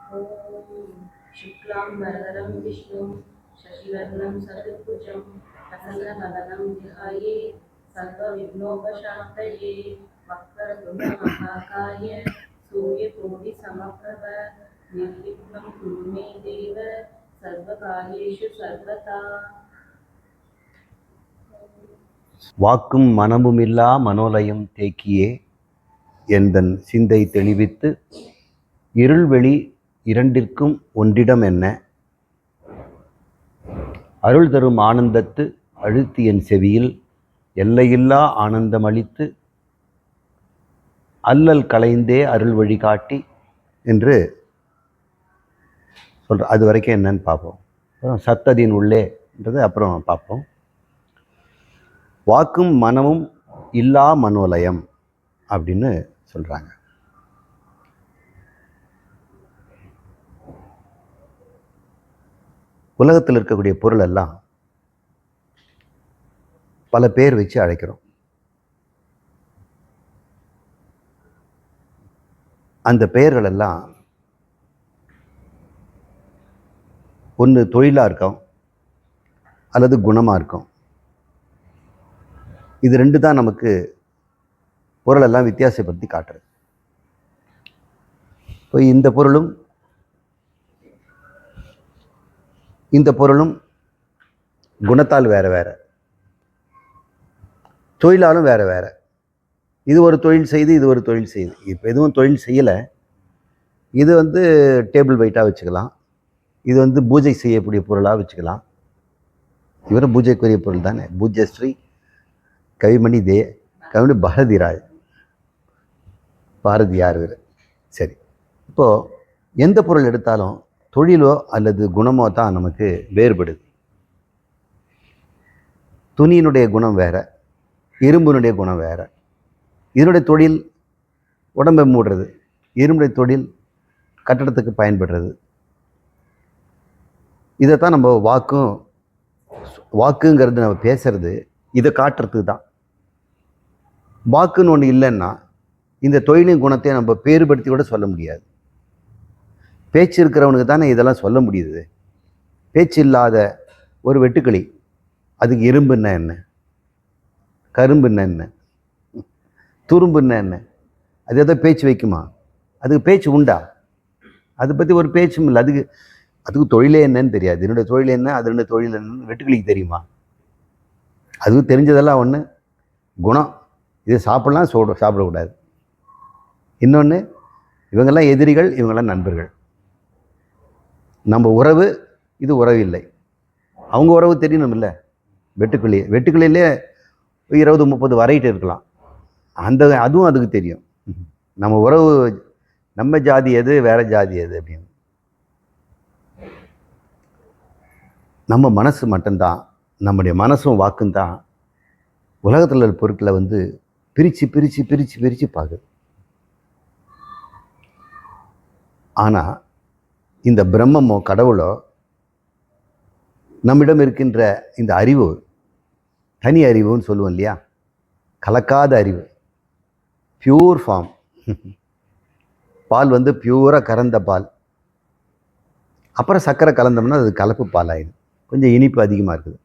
ॐ शुक्लां वरदं विष्णुं शशिवर्णं चतुर्भुजं प्रसन्नवदनं ध्यायेत् सर्वविघ्नोपशान्तये वक्रतुण्डमहाकाय सूर्यकोटिसमप्रभ निर्विघ्नं कुरु मे देव सर्वकार्येषु सर्वदा. வாக்கும் மனமுமில்லா மனோலயம் தேக்கியே எந்தன் சிந்தை தெளிவித்து இருள்வெளி இரண்டிற்கும் ஒன்றிடம் என்ன அருள் தரும் ஆனந்தத்து அழுத்தி என் செவியில் எல்லையில்லா ஆனந்தமளித்து அல்லல் கலைந்தே அருள் வழிகாட்டி என்று சொல்கிற. அது வரைக்கும் என்னன்னு பார்ப்போம். அப்புறம் சத்ததின் உள்ளேன்றது அப்புறம் பார்ப்போம். வாக்கும் மனமும் இல்லா மனோலயம் அப்படின்னு சொல்கிறாங்க. உலகத்தில் இருக்கக்கூடிய பொருள் எல்லாம் பல பேர் வச்சு அழைக்கிறோம். அந்த பெயர்கள் எல்லாம் ஒன்று தொழிலாக இருக்கும் அல்லது குணமாக இருக்கும். இது ரெண்டு தான் நமக்கு பொருளெல்லாம் வித்தியாசப்படுத்தி காட்டுறது. இப்போ இந்த பொருளும் குணத்தால் வேறு வேறு, தொழிலாலும் வேறு வேறு. இது ஒரு தொழில் செய்து இது ஒரு தொழில் செய்யுது. இப்போ எதுவும் தொழில் செய்யலை. இது டேபிள் வெயிட்டாக வச்சுக்கலாம், இது பூஜை செய்யக்கூடிய பொருளாக வச்சுக்கலாம். இவரும் பூஜைக்குரிய பொருள் தானே. பூஜ்யஸ்ரீ கவிமணி கவிமணி பாரதியார் இவர். சரி, இப்போது எந்த பொருள் எடுத்தாலும் தொழிலோ அல்லது குணமோ தான் நமக்கு வேறுபடுது. துணியினுடைய குணம் வேறு, இரும்பினுடைய குணம் வேறு. இதனுடைய தொழில் உடம்பை மூடுறது, இரும்புடைய தொழில் கட்டடத்துக்கு பயன்படுறது. இதைத்தான் நம்ம வாக்குங்கிறது நம்ம பேசுறது இதை காட்டுறதுக்கு தான். வாக்குன்னு ஒன்று இல்லைன்னா இந்த தொழிலின் குணத்தை நம்ம பேறுபடுத்தி கூட சொல்ல முடியாது. பேச்சு இருக்கிறவனுக்கு தானே இதெல்லாம் சொல்ல முடியுது. பேச்சு இல்லாத ஒரு வெட்டுக்கிளி, அதுக்கு இரும்புன்னா என்ன, கரும்புன்னா என்ன, துரும்புன்னா என்ன, அது எதோ பேச்சு வைக்குமா? அதுக்கு பேச்சு உண்டா? அதை பற்றி ஒரு பேச்சும் இல்லை. அதுக்கு தொழிலே என்னன்னு தெரியாது. என்னுடைய தொழில் என்ன, அதனுடைய தொழில் என்னன்னு வெட்டுக்கிளிக்கு தெரியுமா? அதுவும் தெரிஞ்சதெல்லாம் ஒன்று குணம். இது சாப்பிடலாம், சாப்பிடக்கூடாது. இன்னொன்று, இவங்கெல்லாம் எதிரிகள், இவங்கெல்லாம் நண்பர்கள். நம்ம உறவு, இது உறவு இல்லை. அவங்க உறவு தெரியணும் இல்லை. வெட்டுக்கிளியிலே 20-30 வரைட்டு இருக்கலாம். அதுவும் அதுக்கு தெரியும். நம்ம உறவு, நம்ம ஜாதி எது, வேற ஜாதி எது அப்படின்னு. நம்ம மனசு மட்டும்தான், நம்முடைய மனசும் வாக்கும் தான் உலகத்தில் உள்ள பொருட்களை பிரித்து பிரித்து பிரித்து பிரித்து பார்க்குது. ஆனால் இந்த பிரம்மமோ கடவுளோ நம்மிடம் இருக்கின்ற இந்த அறிவு, தனி அறிவுன்னு சொல்லுவோம் இல்லையா, கலக்காத அறிவு, பியூர் ஃபார்ம். பால் பியூராக கறந்த பால், அப்புறம் சர்க்கரை கலந்தோம்னா அது கலப்பு பால் ஆயிடும். கொஞ்சம் இனிப்பு அதிகமாக இருக்குது.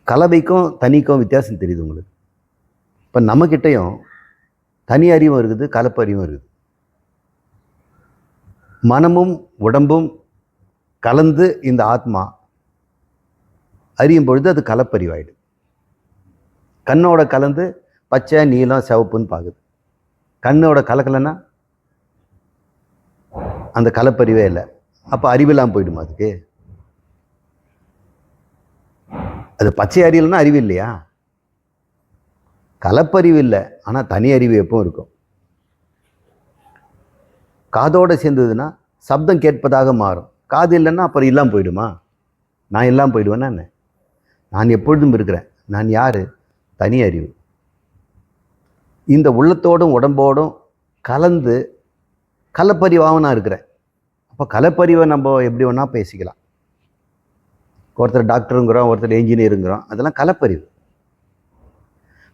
கலவைக்கும் தனிக்கும் வித்தியாசம் தெரியுது உங்களுக்கு. இப்போ நம்மக்கிட்டையும் தனி அறிவும் இருக்குது, கலப்பு அறிவும் இருக்குது. மனமும் உடம்பும் கலந்து இந்த ஆத்மா அறியும் பொழுது அது கலப்பறிவாயிடும். கண்ணோட கலந்து பச்சை, நீலம், சிவப்புன்னு பார்க்குது. கண்ணோட கலக்கலைன்னா அந்த கலப்பறிவே இல்லை. அப்போ அறிவெல்லாம் போயிடுமா அதுக்கு? அது பச்சை அறிவில்னா அறிவு இல்லையா? கலப்பறிவு இல்லை, ஆனால் தனி அறிவு எப்பவும் இருக்கும். காதோடு சேர்ந்ததுன்னா சப்தம் கேட்பதாக மாறும். காது இல்லைன்னா அப்புறம் இல்லாமல் போயிடுமா? நான் இல்லாமல் போயிடுவேன்னா என்ன? நான் எப்பொழுதும் இருக்கிறேன். நான் யார்? தனி அறிவு. இந்த உள்ளத்தோடும் உடம்போடும் கலந்து கலப்பறிவாக நான் இருக்கிறேன். அப்போ கலப்பறிவை நம்ம எப்படி வேணா பேசிக்கலாம். ஒருத்தர் டாக்டருங்கிறோம், ஒருத்தர் என்ஜினியருங்கிறோம், அதெல்லாம் கலப்பறிவு.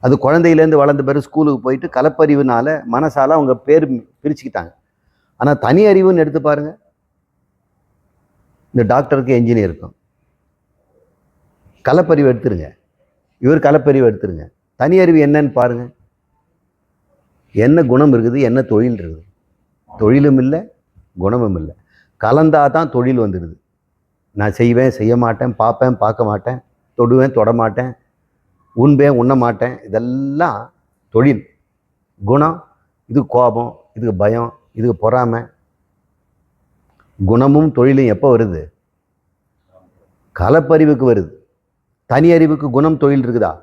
அது குழந்தையிலேருந்து வளர்ந்த பிறகு ஸ்கூலுக்கு போயிட்டு கலப்பறிவுனால மனசால அவங்க பேர் பிரிச்சுக்கிட்டாங்க. ஆனால் தனி அறிவுன்னு எடுத்து பாருங்க, இந்த டாக்டருக்கு என்ஜினியருக்கும் கலப்பறிவு எடுத்துருங்க, இவர் கலப்பறிவு எடுத்துருங்க, தனி அறிவு என்னன்னு பாருங்க. என்ன குணம் இருக்குது, என்ன தொழில் இருக்குது? தொழிலும் இல்லை, குணமும் இல்லை. கலந்தாதான் தொழில் வந்துடுது. நான் செய்வேன், செய்ய மாட்டேன், பார்ப்பேன், பார்க்க மாட்டேன், தொடுவேன், தொட மாட்டேன், உண்பேன், உண்ண மாட்டேன், இதெல்லாம் தொழில். குணம், இது கோபம், இதுக்கு பயம், இதுக்கு பொறாமை. குணமும் தொழிலும் எப்போ வருது? கலப்பறிவுக்கு வருது. தனி அறிவுக்கு குணம் தொழில் இருக்குதா?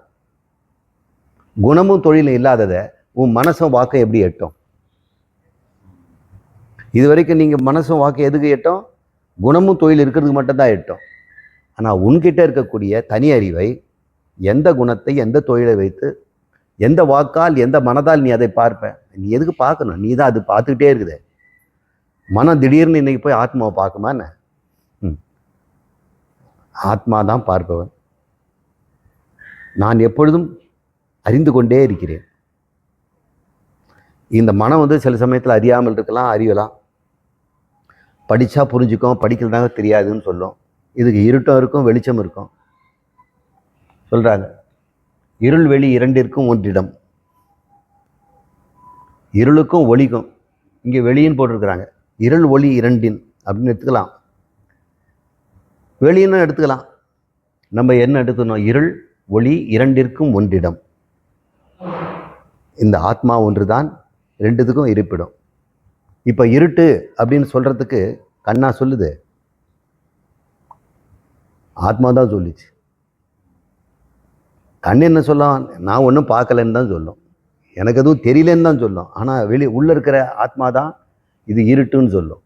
குணமும் தொழிலும் இல்லாததை உன் மனசும் வாக்கை எப்படி எட்டும்? இது வரைக்கும் நீங்கள் மனசும் வாக்கை எதுக்கு எட்டும்? குணமும் தொழில் இருக்கிறதுக்கு மட்டும்தான் எட்டும். ஆனால் உன்கிட்ட இருக்கக்கூடிய தனி அறிவை, எந்த குணத்தை, எந்த தொழிலை வைத்து, எந்த வாக்கால், எந்த மனதால் நீ அதை பார்ப்ப? நீ எதுக்கு பார்க்கணும்? நீ தான் அது பார்த்துக்கிட்டே இருக்குது. மனம் திடீர்னு இன்னைக்கு போய் ஆத்மாவை பார்க்குமா என்ன? ஆத்மா தான் பார்ப்பவன். நான் எப்பொழுதும் அறிந்து கொண்டே இருக்கிறேன். இந்த மனம் வந்து சில சமயத்தில் அறியாமல் இருக்கலாம், அறியலாம். படித்தா புரிஞ்சுக்கும், படிக்கலதாங்க தெரியாதுன்னு சொல்லும். இதுக்கு இருட்டும் இருக்கும், வெளிச்சம் இருக்கும். சொல்கிறாங்க, இருள் வெளி இரண்டிற்கும் ஒன்றிடம். இருளுக்கும் ஒளிக்கும், இங்கே வெளியின்னு போட்டிருக்கிறாங்க. இருள் ஒளி இரண்டின் அப்படின்னு எடுத்துக்கலாம், வெளியின்னு எடுத்துக்கலாம். நம்ம என்ன எடுத்துக்கணும்? இருள் ஒளி இரண்டிற்கும் ஒன்றிடம். இந்த ஆத்மா ஒன்று தான் ரெண்டுத்துக்கும் இருப்பிடும். இப்போ இருட்டு அப்படின்னு சொல்கிறதுக்கு கண்ணா சொல்லுது? ஆத்மா தான் சொல்லிச்சு. கண் என்ன சொல்லும்? நான் ஒன்றும் பார்க்கலன்னு தான் சொல்லும், எனக்கு எதுவும் தெரியலன்னு தான் சொல்லும். ஆனால் உள்ளே இருக்கிற ஆத்மா தான் இது இருட்டுன்னு சொல்லும்,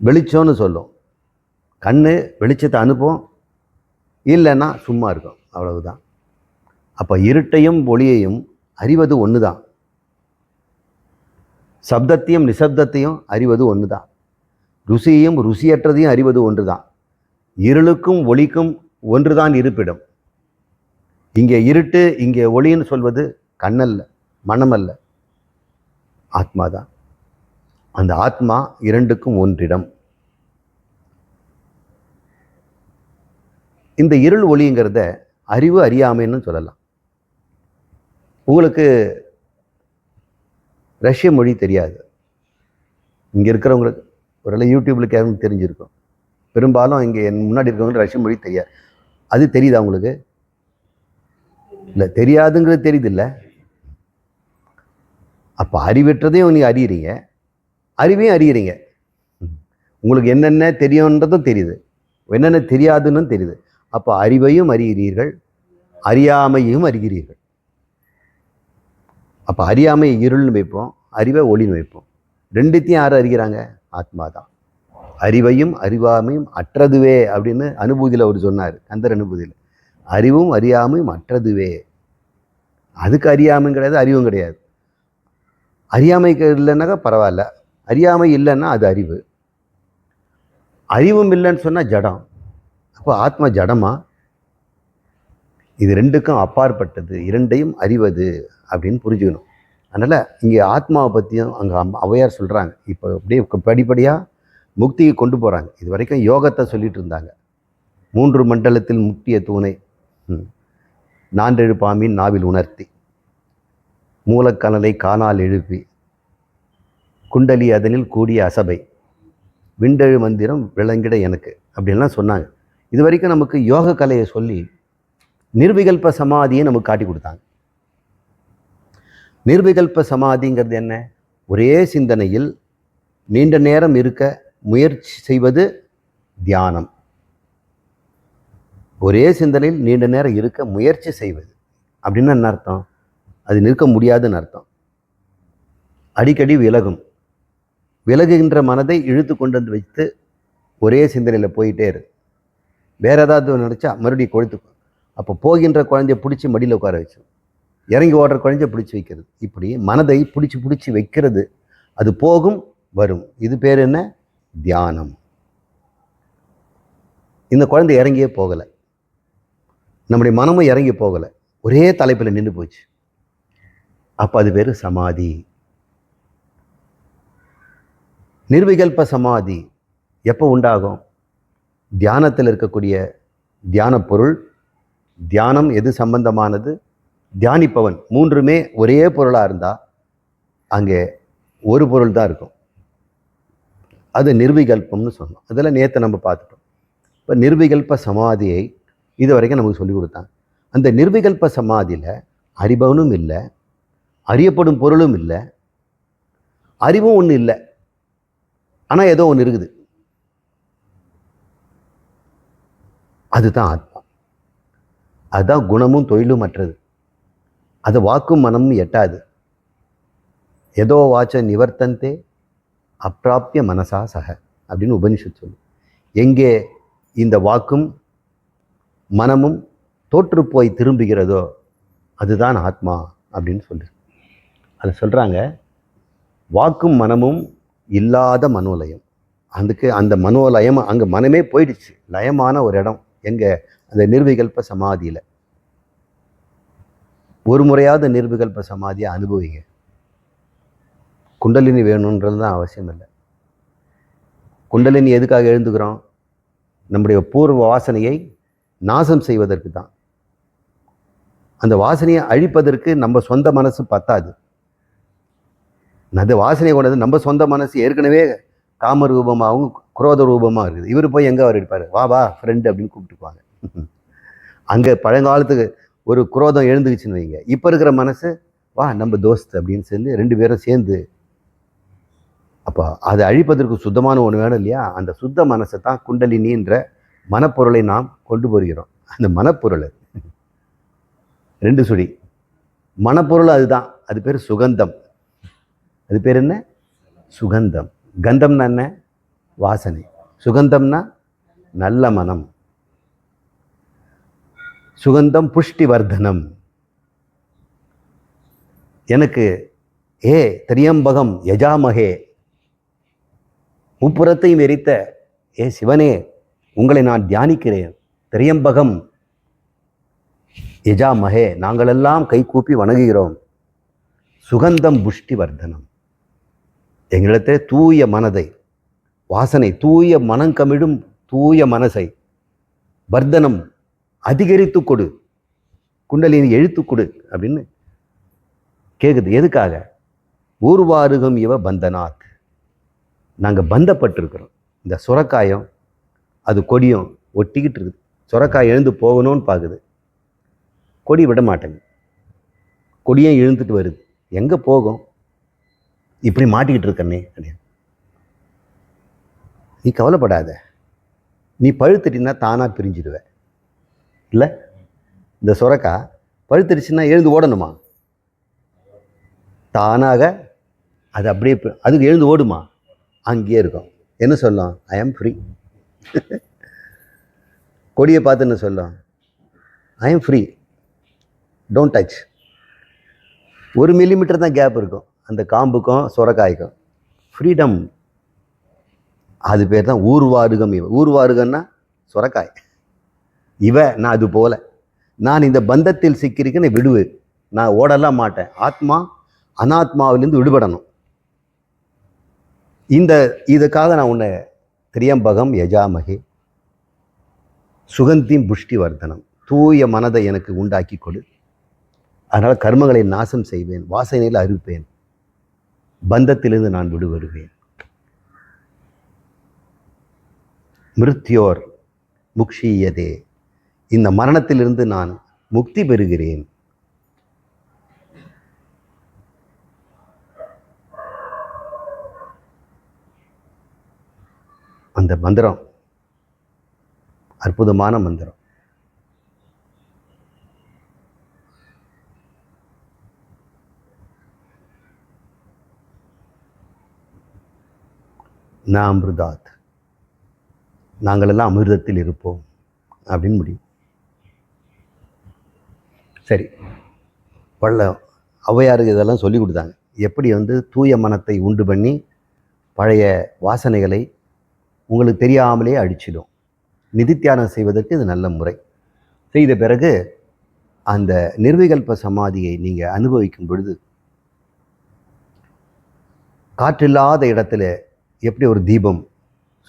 வெளிச்சம்னு சொல்லும். கண் வெளிச்சத்தை அனுப்பும், இல்லைன்னா சும்மா இருக்கும், அவ்வளவுதான். அப்போ இருட்டையும் ஒளியையும் அறிவது ஒன்று தான். சப்தத்தையும் நிசப்தத்தையும் அறிவது ஒன்று தான். ருசியையும் ருசியற்றதையும் அறிவது ஒன்று தான். இருளுக்கும் ஒளிக்கும் ஒன்று தான் இருப்பிடம். இங்கே இருட்டு, இங்கே ஒளின்னு சொல்வது கண்ணல்ல, மனமல்ல, ஆத்மா தான். அந்த ஆத்மா இரண்டுக்கும் ஒன்றிடம். இந்த இருள் ஒளிங்கிறத அறிவு அறியாமைன்னு சொல்லலாம். உங்களுக்கு ரஷ்ய மொழி தெரியாது, இங்கே இருக்கிறவங்களுக்கு ஒரு யூடியூப்பில் கேட்க தெரிஞ்சிருக்கும். பெரும்பாலும் இங்கே என் முன்னாடி இருக்கிறவங்களுக்கு ரஷ்ய மொழி தெரியாது. அது தெரியுதா உங்களுக்கு? இல்லை, தெரியாதுங்கிறது தெரியுது இல்லை? அப்போ அறிவற்றதையும் நீங்கள் அறியறீங்க, அறிவையும் அறியறீங்க. உங்களுக்கு என்னென்ன தெரியுன்றதும் தெரியுது, என்னென்ன தெரியாதுன்னு தெரியுது. அப்போ அறிவையும் அறிகிறீர்கள், அறியாமையும் அறிகிறீர்கள். அப்போ அறியாமை இருள்னு வைப்போம், அறிவை ஒளின்னு வைப்போம். ரெண்டுத்தையும் யார் அறிகிறாங்க? ஆத்மா தான். அறிவையும் அறிவாமையும் அற்றதுவே அப்படின்னு அனுபூதியில் அவர் சொன்னார், கந்தர் அனுபூதியில். அறிவும் அறியாமையும் அற்றதுவே. அதுக்கு அறியாமையும் கிடையாது, அறிவும் கிடையாது. அறியாமைக்கு இல்லைன்னாக்கா பரவாயில்ல, அறியாமை இல்லைன்னா அது அறிவு. அறிவும் இல்லைன்னு சொன்னால் ஜடம். அப்போ ஆத்மா ஜடமா? இது ரெண்டுக்கும் அப்பாற்பட்டது, இரண்டையும் அறிவது அப்படின்னு புரிஞ்சுக்கணும். அதனால் இங்கே ஆத்மாவை பற்றியும் அங்கே ஔவையார் சொல்கிறாங்க. இப்போ அப்படியே படிப்படியாக முக்தியை கொண்டு போகிறாங்க. இது வரைக்கும் யோகத்தை சொல்லிட்டு இருந்தாங்க. 3 மண்டலத்தில் முக்கிய தூணை நான்றெழுப்பாமின் நாவில் உணர்த்தி, மூலக்கனலை காணால் எழுப்பி, குண்டலி அதனில் கூடிய அசபை, விண்டெழு மந்திரம் விளங்கிட எனக்கு அப்படின்லாம் சொன்னாங்க. இது வரைக்கும் நமக்கு யோக கலையை சொல்லி நிர்விகல்ப சமாதியை நமக்கு காட்டி கொடுத்தாங்க. நிர்விகல்ப சமாதிங்கிறது என்ன? ஒரே சிந்தனையில் நீண்ட நேரம் இருக்க முயற்சி செய்வது தியானம். ஒரே சிந்தனையில் நீண்ட நேரம் இருக்க முயற்சி செய்வது அப்படின்னு என்ன அர்த்தம்? அது நிற்க முடியாதுன்னு அர்த்தம். அடிக்கடி விலகும். விலகுகின்ற மனதை இழுத்து கொண்டு வந்து வைத்து ஒரே சிந்தனையில் போயிட்டே இரு. வேற ஏதாவது நினச்சா மறுபடியும் கொழுத்துக்கும். அப்போ போகின்ற குழந்தைய பிடிச்சி மடியில் உட்கார வச்சு, இறங்கி ஓடுற குழந்தைய பிடிச்சி வைக்கிறது. இப்படி மனதை பிடிச்சி வைக்கிறது. அது போகும் வரும். இது பேர் என்ன? தியானம். இந்த குழந்தை இறங்கியே போகலை, நம்முடைய மனமும் இறங்கி போகலை, ஒரே தலைப்பில் நின்று போச்சு. அப்போ அது பேர் சமாதி. நிர்விகல்ப சமாதி எப்போ உண்டாகும்? தியானத்தில் இருக்கக்கூடிய தியான பொருள், தியானம் எது சம்பந்தமானது, தியானிப்பவன், மூன்றுமே ஒரே பொருளாக இருந்தால் அங்கே ஒரு பொருள் தான் இருக்கும். அது நிர்விகல்பம்னு சொன்னோம். அதில் நேற்று நம்ம பார்த்துட்டோம். இப்போ நிர்விகல்ப சமாதியை இது வரைக்கும் நமக்கு சொல்லிக் கொடுத்தாங்க. அந்த நிர்விகல்ப சமாதியில் அறிபவனும் இல்லை, அறியப்படும் பொருளும் இல்லை, அறிவும் ஒன்று இல்லை, ஆனால் ஏதோ ஒன்று இருக்குது. அதுதான் ஆத்மா. அதுதான் குணமும் தொழிலும் அற்றது. அது வாக்கும் மனமும் எட்டாது. ஏதோ வாச்ச நிவர்த்தந்தே அப்பிராப்பிய மனசா சக அப்படின்னு உபனிஷத் சொல்லு. எங்கே இந்த வாக்கும் மனமும் தோற்று போய் திரும்புகிறதோ அதுதான் ஆத்மா அப்படின்னு சொல்லு. அதை சொல்கிறாங்க, வாக்கும் மனமும் இல்லாத மனோலயம். அதுக்கு அந்த மனோலயம், அங்கே மனமே போயிடுச்சு, லயமான ஒரு இடம் எங்கே? அந்த நிர்விகல்ப சமாதியில். ஒரு முறையாவது நிர்விகல்ப சமாதியை அனுபவிங்க. குண்டலினி வேணுன்றது தான் அவசியம் இல்லை. குண்டலினி எதுக்காக எழுந்துக்கிறோம்? நம்முடைய பூர்வ வாசனையை நாசம் செய்வதற்கு தான். அந்த வாசனையை அழிப்பதற்கு நம்ம சொந்த மனசு பத்தாது. அந்த வாசனையை கொண்டது நம்ம சொந்த மனசு ஏற்கனவே காம ரூபமாகவும் குரோத ரூபமாக இருக்குது. இவர் போய் எங்கே அவர் இருப்பார்? வா வா ஃப்ரெண்டு அப்படின்னு கூப்பிட்டுக்குவாங்க. அங்கே பழங்காலத்துக்கு ஒரு குரோதம் எழுந்துக்குச்சுன்னு வைங்க, இப்போ இருக்கிற மனசு வா நம்ம தோஸ்த் அப்படின்னு சொல்லி ரெண்டு பேரும் சேர்ந்து, அப்போ அதை அழிப்பதற்கு சுத்தமான ஒன்று வேணும் இல்லையா? அந்த சுத்த மனசை தான் குண்டலினின்ற மனப்பொருளை நாம் கொண்டு போகிறோம். அந்த மனப்பொருள் ரெண்டு சுழி மனப்பொருள், அதுதான். அது பேர் சுகந்தம். அது பேர் என்ன? சுகந்தம். கந்தம்னா என்ன? வாசனை. சுகந்தம்னா நல்ல மனம். சுகந்தம் புஷ்டி வர்தனம். எனக்கு திரியம்பகம் யஜாமகே, முப்புறத்தையும் எரித்த சிவனே உங்களை நான் தியானிக்கிறேன். திரியம்பகம் யஜாமகே, நாங்களெல்லாம் கை கூப்பி வணங்குகிறோம். சுகந்தம் புஷ்டி வர்தனம். எங்களிடத்தில் தூய மனதை, வாசனை, தூய மனம் கமிழும் தூய மனசை வர்தனம் அதிகரித்து கொடு, குண்டலினி எழுத்து கொடு அப்படின்னு கேட்குது. எதுக்காக? ஊர்வாருகம் இவ பந்தனாத். நாங்கள் பந்தப்பட்டிருக்கிறோம். இந்த சுரக்காயம் அது கொடியும் ஒட்டிக்கிட்டு இருக்குது. சுரக்காய் எழுந்து போகணும்னு பார்க்குது, கொடி விட மாட்டேங்க. கொடியும் இழுந்துட்டு வருது. எங்கே போகும்? இப்படி மாட்டிக்கிட்டு இருக்கனே அப்படின்னு. நீ கவலைப்படாத, நீ பழுத்துட்டின்னா தானாக பிரிஞ்சிடுவேன். இல்லை, இந்த சுரக்காய் பழுத்துடுச்சுன்னா எழுந்து ஓடணுமா? தானாக அது அப்படியே அதுக்கு எழுந்து ஓடுமா? அங்கேயே இருக்கும். என்ன சொல்லும்? ஐ ஆம் ஃப்ரீ. கொடியை பார்த்து என்ன சொல்லும்? ஐ ஆம் ஃப்ரீ, டோன்ட் டச். 1 மில்லிமீட்டர் தான் கேப் இருக்கும் அந்த காம்புக்கும் சுரக்காய்க்கும். ஃப்ரீடம். அது பேர் தான் ஊர்வாருகம். இவ ஊர்வாருகம்னா சுரக்காய். இவ நான் அது போல, நான் இந்த பந்தத்தில் சிக்கியிருக்கேன்னு விடுவு, நான் ஓடலாம் மாட்டேன். ஆத்மா அனாத்மாவிலிருந்து விடுபடணும். இதுக்காக நான் உன்னை திரியம்பகம் யஜாமகே சுகந்திம் புஷ்டி வர்தனம், தூய மனதை எனக்கு உண்டாக்கி கொடு. அதனால் கர்மங்களை நாசம் செய்வேன், வாசனையில் அறுப்பேன், பந்தத்திலிருந்து நான் விடுபடுவேன். மிருத்யோர் முக்ஷீயதே, இந்த மரணத்திலிருந்து நான் முக்தி பெறுகிறேன். அந்த மந்திரம் அற்புதமான மந்திரம். நான் அமிர்தாத், நாங்களெல்லாம் அமிர்தத்தில் இருப்போம் அப்படின்னு முடியும். சரி, ஔவையாருக்கு இதெல்லாம் சொல்லி கொடுத்தாங்க. எப்படி தூய மனத்தை உண்டு பண்ணி பழைய வாசனைகளை உங்களுக்கு தெரியாமலே அழிச்சிடும். நிதித்தியானம் செய்வதற்கு இது நல்ல முறை. செய்த பிறகு அந்த நிர்விகல்ப சமாதியை நீங்கள் அனுபவிக்கும் பொழுது காற்றில்லாத இடத்துல எப்படி ஒரு தீபம்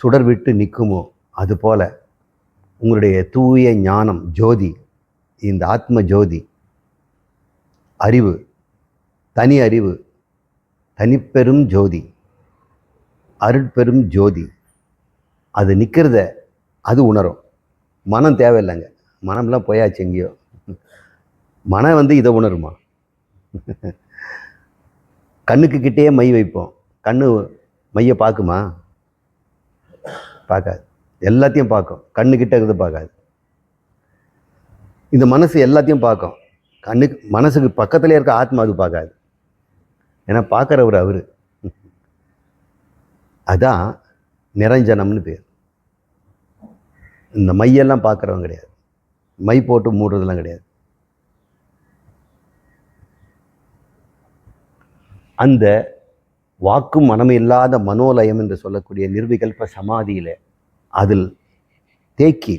சுடர் விட்டு நிற்குமோ அதுபோல் உங்களுடைய தூய ஞானம் ஜோதி, இந்த ஆத்ம ஜோதி அறிவு, தனி அறிவு, தனிப்பெரும் ஜோதி, அருட்பெரும் ஜோதி, அது நிற்கிறத அது உணரும். மனம் தேவையில்லைங்க, மனம்லாம் போயாச்சு எங்கேயோ. மனம் இதை உணருமா? கண்ணுக்கு கிட்டே மை வைப்போம், கண்ணு மையை பார்க்குமா? பார்க்காது. எல்லாத்தையும் பார்க்கும், கண்ணுக்கிட்ட இருக்கிறது பார்க்காது. இந்த மனசு எல்லாத்தையும் பார்க்கும், மனசுக்கு பக்கத்துலேயே இருக்க ஆத்மா அது பார்க்காது. ஏன்னா பார்க்குறவர் அவர். அதான் நிரஞ்சனம்னு பேர். இந்த மையெல்லாம் பார்க்குறவங்க கிடையாது, மை போட்டு மூடுறதெல்லாம் கிடையாது. அந்த வாக்கும் மனம் இல்லாத மனோலயம் என்று சொல்லக்கூடிய நிர்விகல்ப சமாதியில் அதில் தேக்கி,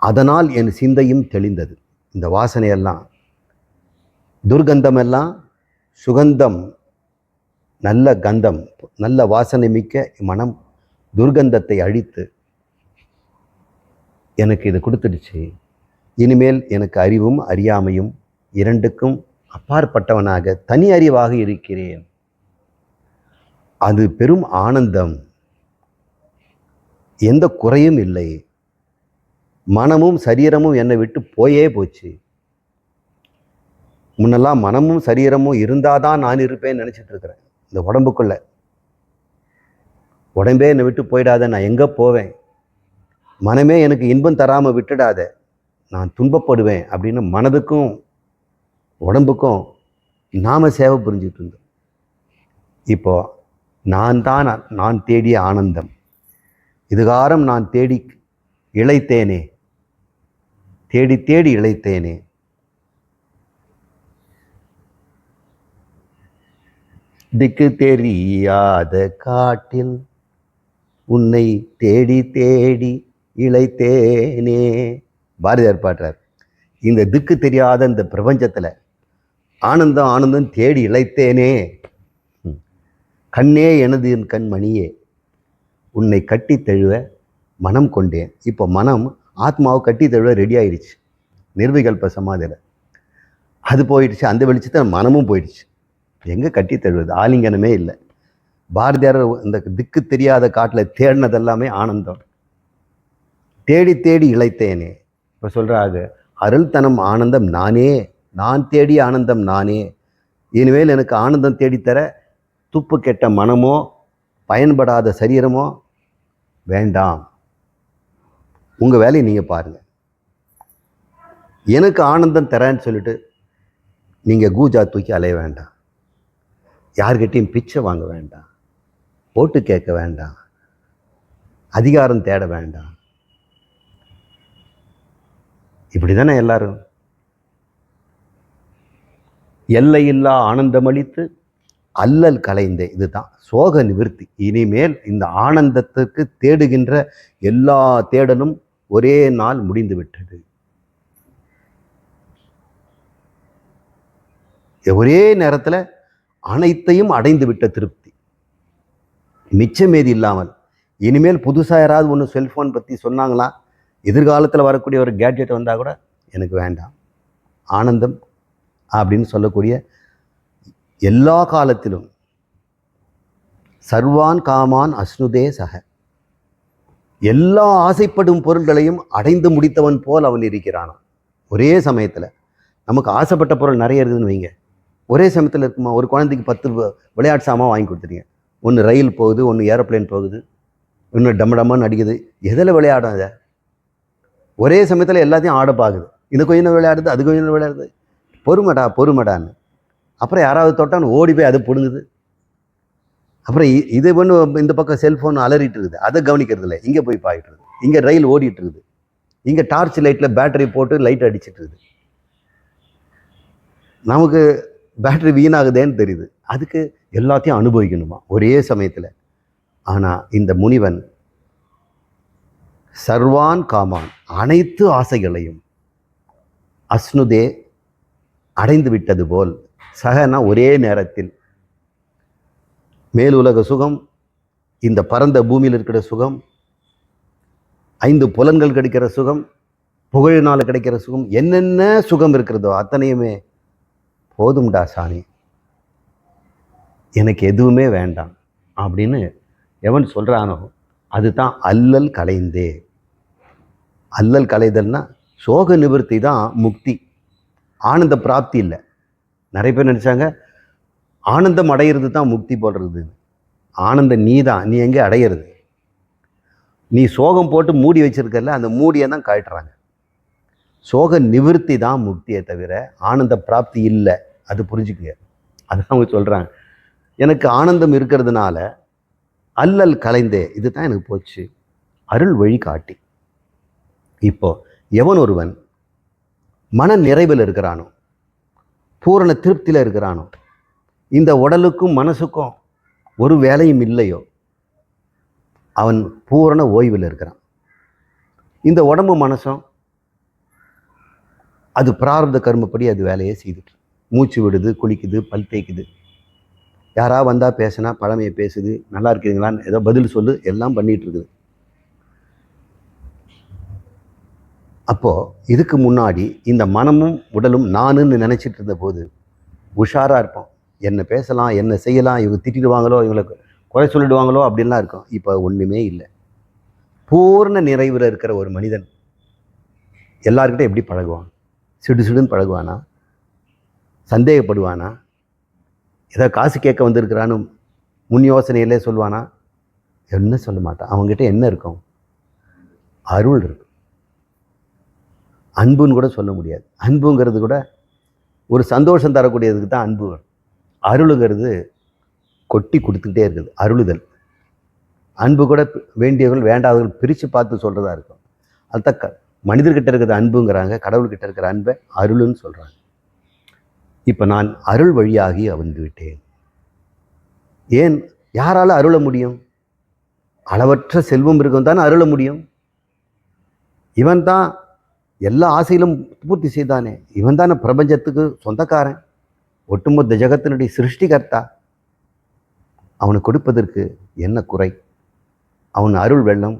அதனால் என் சிந்தையும் தெளிந்தது. இந்த வாசனையெல்லாம் துர்கந்தமெல்லாம் சுகந்தம், நல்ல கந்தம், நல்ல வாசனை மிக்க மனம் துர்கந்தத்தை அழித்து எனக்கு இது கொடுத்துடுச்சு. இனிமேல் எனக்கு அறிவும் அறியாமையும் இரண்டுக்கும் அப்பாற்பட்டவனாக தனி அறிவாக இருக்கிறேன். அது பெரும் ஆனந்தம், எந்த குறையும் இல்லை. மனமும் சரீரமும் என்னை விட்டு போயே போச்சு. முன்னெல்லாம் மனமும் சரீரமும் இருந்தாதான் நான் இருப்பேன்னு நினச்சிட்டு இருக்கிறேன். இந்த உடம்புக்குள்ள உடம்பே என்னை விட்டு போயிடாத, நான் எங்கே போவேன்? மனமே எனக்கு இன்பம் தராமல் விட்டுடாத, நான் துன்பப்படுவேன் அப்படின்னு மனதுக்கும் உடம்புக்கும் நாம சேவை புரிஞ்சுட்டு இருந்தோம். இப்போ நான் தேடிய ஆனந்தம், இதுகாரம் நான் தேடி இளைத்தேனே, தேடி தேடி இளைத்தேனே. திக்கு தெரியாத காட்டில் உன்னை தேடி தேடி இளைத்தேனே. பாரதியார் பாடுறார். இந்த திக்கு தெரியாத இந்த பிரபஞ்சத்தில் ஆனந்தம் ஆனந்தம் தேடி இளைத்தேனே. கண்ணே எனது என் கண்மணியே, உன்னை கட்டி தழுவ மனம் கொண்டேன். இப்போ மனம் ஆத்மாவை கட்டி தழுவ ரெடி ஆயிடுச்சு நிர்விகல்ப சமாதியில். அது போயிடுச்சு, அந்த வெளிச்சத்தை மனமும் போயிடுச்சு. எங்கே கட்டி தழுவுது? ஆலிங்கனமே இல்லை. பாரதியார் இந்த திக்கு தெரியாத காட்டில் தேடினதெல்லாமே ஆனந்தம். தேடி தேடி இளைத்தேனே. இப்போ சொல்கிறாங்க, அருள்தனம் ஆனந்தம் நானே, நான் தேடிய ஆனந்தம் நானே. இனிமேல் எனக்கு ஆனந்தம் தேடித்தர துப்பு கெட்ட மனமோ பயன்படாத சரீரமோ வேண்டாம். உங்கள் வேலையை நீங்கள் பாருங்கள். எனக்கு ஆனந்தம் தரேன்னு சொல்லிட்டு நீங்கள் கூஜா தூக்கி அலைய வேண்டாம். யார்கிட்டையும் பிச்சை வாங்க வேண்டாம், ஓட்டு கேட்க வேண்டாம், அதிகாரம் தேட வேண்டாம். இப்படி தானே எல்லாரும். எல்லையில்லா ஆனந்தமளித்து அல்லல் கலைந்த, இதுதான் சோக நிவர்த்தி. இனிமேல் இந்த ஆனந்தத்துக்கு தேடுகின்ற எல்லா தேடலும் ஒரே நாள் முடிந்து விட்டது. ஒரே நேரத்தில் அனைத்தையும் அடைந்து விட்ட திருப்தி, மிச்சமேதி இல்லாமல். இனிமேல் புதுசாக யாராவது ஒன்று செல்ஃபோன் பற்றி சொன்னாங்களா, எதிர்காலத்தில் வரக்கூடிய ஒரு கேட்ஜெட் வந்தால் கூட எனக்கு வேண்டாம், ஆனந்தம் அப்படின்னு சொல்லக்கூடிய எல்லா காலத்திலும் சர்வான் காமான் அஸ்னுதே சக, எல்லா ஆசைப்படும் பொருள்களையும் அடைந்து முடித்தவன் போல் அவன் இருக்கிறான். ஒரே சமயத்தில் நமக்கு ஆசைப்பட்ட பொருள் நிறைய இருக்குதுன்னு வைங்க, ஒரே சமயத்தில் இருக்குமா? ஒரு குழந்தைக்கு 10 விளையாட்டு சாமான் வாங்கி கொடுத்துட்டீங்க. ஒன்று ரயில் போகுது, ஒன்று ஏரோப்ளேன் போகுது, ஒன்று டம்மன்னு அடிக்குது. எதில் விளையாடும்? அதை ஒரே சமயத்தில் எல்லாத்தையும் ஆட பார்க்குது. இது கொஞ்சம் விளையாடுது, அது கொஞ்சம் விளையாடுது. பொறுமடான்னு அப்புறம் யாராவது தொட்டான்னு ஓடி போய் அதை பிடுங்குது. அப்புறம் இது ஒன்று இந்த பக்கம் செல்ஃபோன் அலறிட்டு இருக்குது, அதை கவனிக்கிறது இல்லை, இங்கே போய் பாயிட்டு இருக்குது. இங்கே ரயில் ஓடிட்டு இருக்குது, இங்கே டார்ச் லைட்டில் பேட்டரி போட்டு லைட் அடிச்சிட்டு இருக்குது. நமக்கு பேட்டரி வீணாகுதேன்னு தெரியுது, அதுக்கு எல்லாத்தையும் அனுபவிக்கணுமா ஒரே சமயத்தில். ஆனால் இந்த முனிவன் சர்வான் காமான், அனைத்து ஆசைகளையும் அஸ்னுதே அடைந்து விட்டது போல், சகனா ஒரே நேரத்தில் மேலுலக சுகம், இந்த பரந்த பூமியில் இருக்கிற சுகம், 5 புலன்கள் கிடைக்கிற சுகம், புகழினால கிடைக்கிற சுகம், என்னென்ன சுகம் இருக்கிறதோ அத்தனையுமே போதும்டா சாமி, எனக்கு எதுவுமே வேண்டாம் அப்படின்னு எவன் சொல்கிறானோ அதுதான் அல்லல் கலைந்தே. அல்லல் கலைதல்னா சோக நிவர்த்தி தான் முக்தி, ஆனந்த பிராப்தி இல்லை. நிறைய பேர் நினச்சாங்க ஆனந்தம் அடையிறது தான் முக்தி போடுறது. ஆனந்தம் நீ தான், நீ எங்கே அடையிறது? நீ சோகம் போட்டு மூடி வச்சிருக்கல, அந்த மூடியை தான் காட்டுறாங்க. சோக நிவர்த்தி தான் முக்தியை தவிர ஆனந்த பிராப்தி இல்லை. அது புரிஞ்சுக்குங்க. அதுதான் அவங்க சொல்கிறாங்க. எனக்கு ஆனந்தம் இருக்கிறதுனால அல்லல் கலைந்தே, இது தான் எனக்கு போச்சு, அருள் வழி காட்டி. இப்போ எவன் ஒருவன் மன நிறைவில் இருக்கிறானோ, பூரண திருப்தியில் இருக்கிறானோ, இந்த உடலுக்கும் மனசுக்கும் ஒரு வேலையும் இல்லையோ, அவன் பூரண ஓய்வில் இருக்கிறான். இந்த உடம்பு மனசும் அது பிராரப்த கர்மப்படி அது வேலையை செய்துட்டு, மூச்சு விடுது, குளிக்குது, பல் தேய்க்குது, யாரா வந்தால் பேசினா பழமையை பேசுது, நல்லா இருக்கிறீங்களான்னு ஏதோ பதில் சொல்லு, எல்லாம் பண்ணிகிட்டு இருக்குது. அப்போது இதுக்கு முன்னாடி இந்த மனமும் உடலும் நானுன்னு நினச்சிட்டு இருந்த போது உஷாராக இருப்போம். என்ன பேசலாம், என்ன செய்யலாம், இவங்க திட்டிடுவாங்களோ, இவங்களுக்கு குறை சொல்லிடுவாங்களோ அப்படின்லாம் இருக்கும். இப்போ ஒன்றுமே இல்லை. பூர்ண நிறைவில் இருக்கிற ஒரு மனிதன் எல்லார்கிட்ட எப்படி பழகுவான்? சிடுசிடுன்னு பழகுவானா? சந்தேகப்படுவானா? ஏதோ காசு கேட்க வந்திருக்கிறான்னு முன் யோசனையிலே சொல்லுவானா? என்ன சொல்ல மாட்டான். அவங்ககிட்ட என்ன இருக்கும்? அருள் இருக்கும். அன்புன்னு கூட சொல்ல முடியாது. அன்புங்கிறது கூட ஒரு சந்தோஷம் தரக்கூடியதுக்கு தான் அன்பு. அருளுங்கிறது கொட்டி கொடுத்துக்கிட்டே இருக்குது, அருளுதல். அன்பு கூட வேண்டியவர்கள் வேண்டாதவர்கள் பிரித்து பார்த்து சொல்கிறதா இருக்கும். அதுதான் மனிதர்கிட்ட இருக்கிற அன்புங்கிறாங்க, கடவுள்கிட்ட இருக்கிற அன்பை அருள்னு சொல்கிறாங்க. இப்போ நான் அருள் வழியாகி அவந்து விட்டேன். ஏன்? யாரால அருள முடியும்? அளவற்ற செல்வம் இருக்கும் தானே அருள முடியும். இவன் தான் எல்லா ஆசையிலும் பூர்த்தி செய்தானே, இவன் தானே பிரபஞ்சத்துக்கு சொந்தக்காரன், ஒட்டுமொத்த ஜகத்தினுடைய சிருஷ்டிகர்த்தா. அவனுக்கு கொடுப்பதற்கு என்ன குறை? அவன் அருள் வெள்ளம்.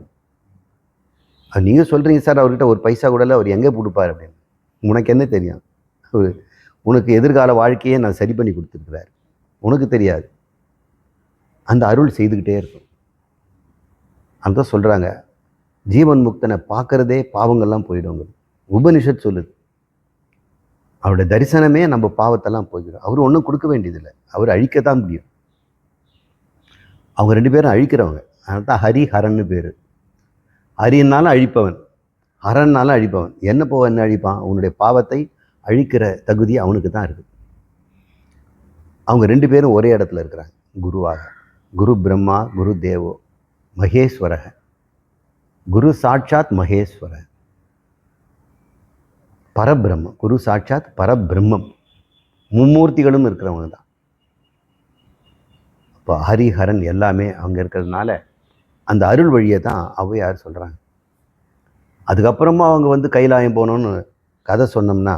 நீங்கள் சொல்கிறீங்க சார் அவர்கிட்ட ஒரு பைசா கூடல, அவர் எங்கே கொடுப்பார் அப்படின்னு. உனக்கு என்ன தெரியும்? உனக்கு எதிர்கால வாழ்க்கையை நான் சரி பண்ணி கொடுத்துருக்கிறார், உனக்கு தெரியாது. அந்த அருள் செய்துக்கிட்டே இருக்கும். அந்த சொல்கிறாங்க, ஜீவன் முக்தனை பார்க்குறதே பாவங்கள்லாம் போயிடுங்க. உபனிஷத் சொல்லுது. அவருடைய தரிசனமே நம்ம பாவத்தெல்லாம் போய்விடும். அவர் ஒன்றும் கொடுக்க வேண்டியதில்லை, அவர் அழிக்கத்தான் முடியும். அவங்க 2 பேரும் அழிக்கிறவங்க. அதனால தான் ஹரி ஹரன்னு பேர். ஹரின்னாலும் அழிப்பவன், ஹரன்னாலும் அழிப்பவன். என்ன அழிப்பான்? அவனுடைய பாவத்தை அழிக்கிற தகுதி அவனுக்கு தான் இருக்குது. அவங்க 2 பேரும் ஒரே இடத்துல இருக்கிறாங்க குருவாக. குரு பிரம்மா குரு தேவோ மகேஸ்வர, குரு சாட்சாத் மகேஸ்வர, பரபிரம்மம். குரு சாட்சாத் பரபிரம்மம், மும்மூர்த்திகளும் இருக்கிறவங்க தான். இப்போ ஹரிஹரன் எல்லாமே அங்கே இருக்கிறதுனால அந்த அருள் வழியை தான் ஔவையார் சொல்கிறாங்க. அதுக்கப்புறமா அவங்க கைலாயம் போகணுன்னு கதை சொன்னோம்னா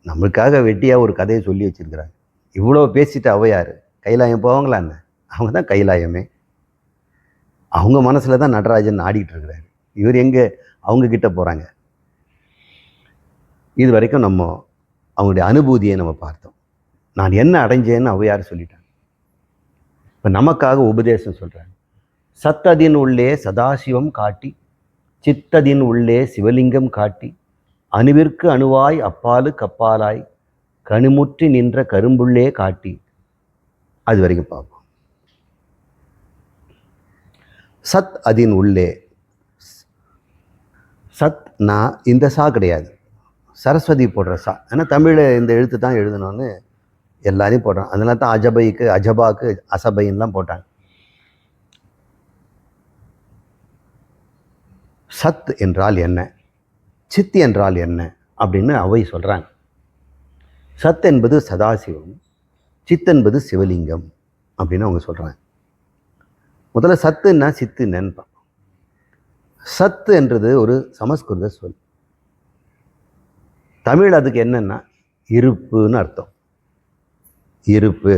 நம்மளுக்காக வெட்டியாக ஒரு கதையை சொல்லி வச்சுருக்கிறாங்க. இவ்வளோ பேசிட்டு ஔவையார் கைலாயம் போவாங்களா என்ன? அவங்க தான் கைலாயமே. அவங்க மனசில் தான் நடராஜன் ஆடிக்கிட்டு இருக்கிறாரு. இவர் எங்கே அவங்கக்கிட்ட போகிறாங்க? இது வரைக்கும் நம்ம அவங்களுடைய அனுபூதியை நம்ம பார்த்தோம். நான் என்ன அடைஞ்சேன்னு ஔவையார் சொல்லிட்டாங்க. இப்போ நமக்காக உபதேசம் சொல்கிறாங்க. சத்ததின் உள்ளே சதாசிவம் காட்டி, சித்ததின் உள்ளே சிவலிங்கம் காட்டி, அணுவிற்கு அணுவாய் அப்பாலு கப்பாலாய், கணுமுற்றி நின்ற கரும்புள்ளே காட்டி. அது வரைக்கும் பார்ப்போம். சத் அதின் உள்ளே. சத் நான் இந்த சா கிடையாது, சரஸ்வதி போடுற சா. ஏன்னா தமிழில் இந்த எழுத்து தான் எழுதணும்னு எல்லாரையும் போடுறான். அதனால தான் அஜபைக்கு அஜபாக்கு அசபைன்லாம் போட்டாங்க. சத் என்றால் என்ன, சித் என்றால் என்ன அப்படின்னு அவை சொல்கிறாங்க. சத் என்பது சதாசிவம், சித் என்பது சிவலிங்கம் அப்படின்னு அவங்க சொல்கிறாங்க. முதல்ல சத்துன்னா சித்து என்னன்னு. சத்து என்றது ஒரு சமஸ்கிருத சொல். தமிழ் அதுக்கு என்னன்னா இருப்புன்னு அர்த்தம். இருப்பு.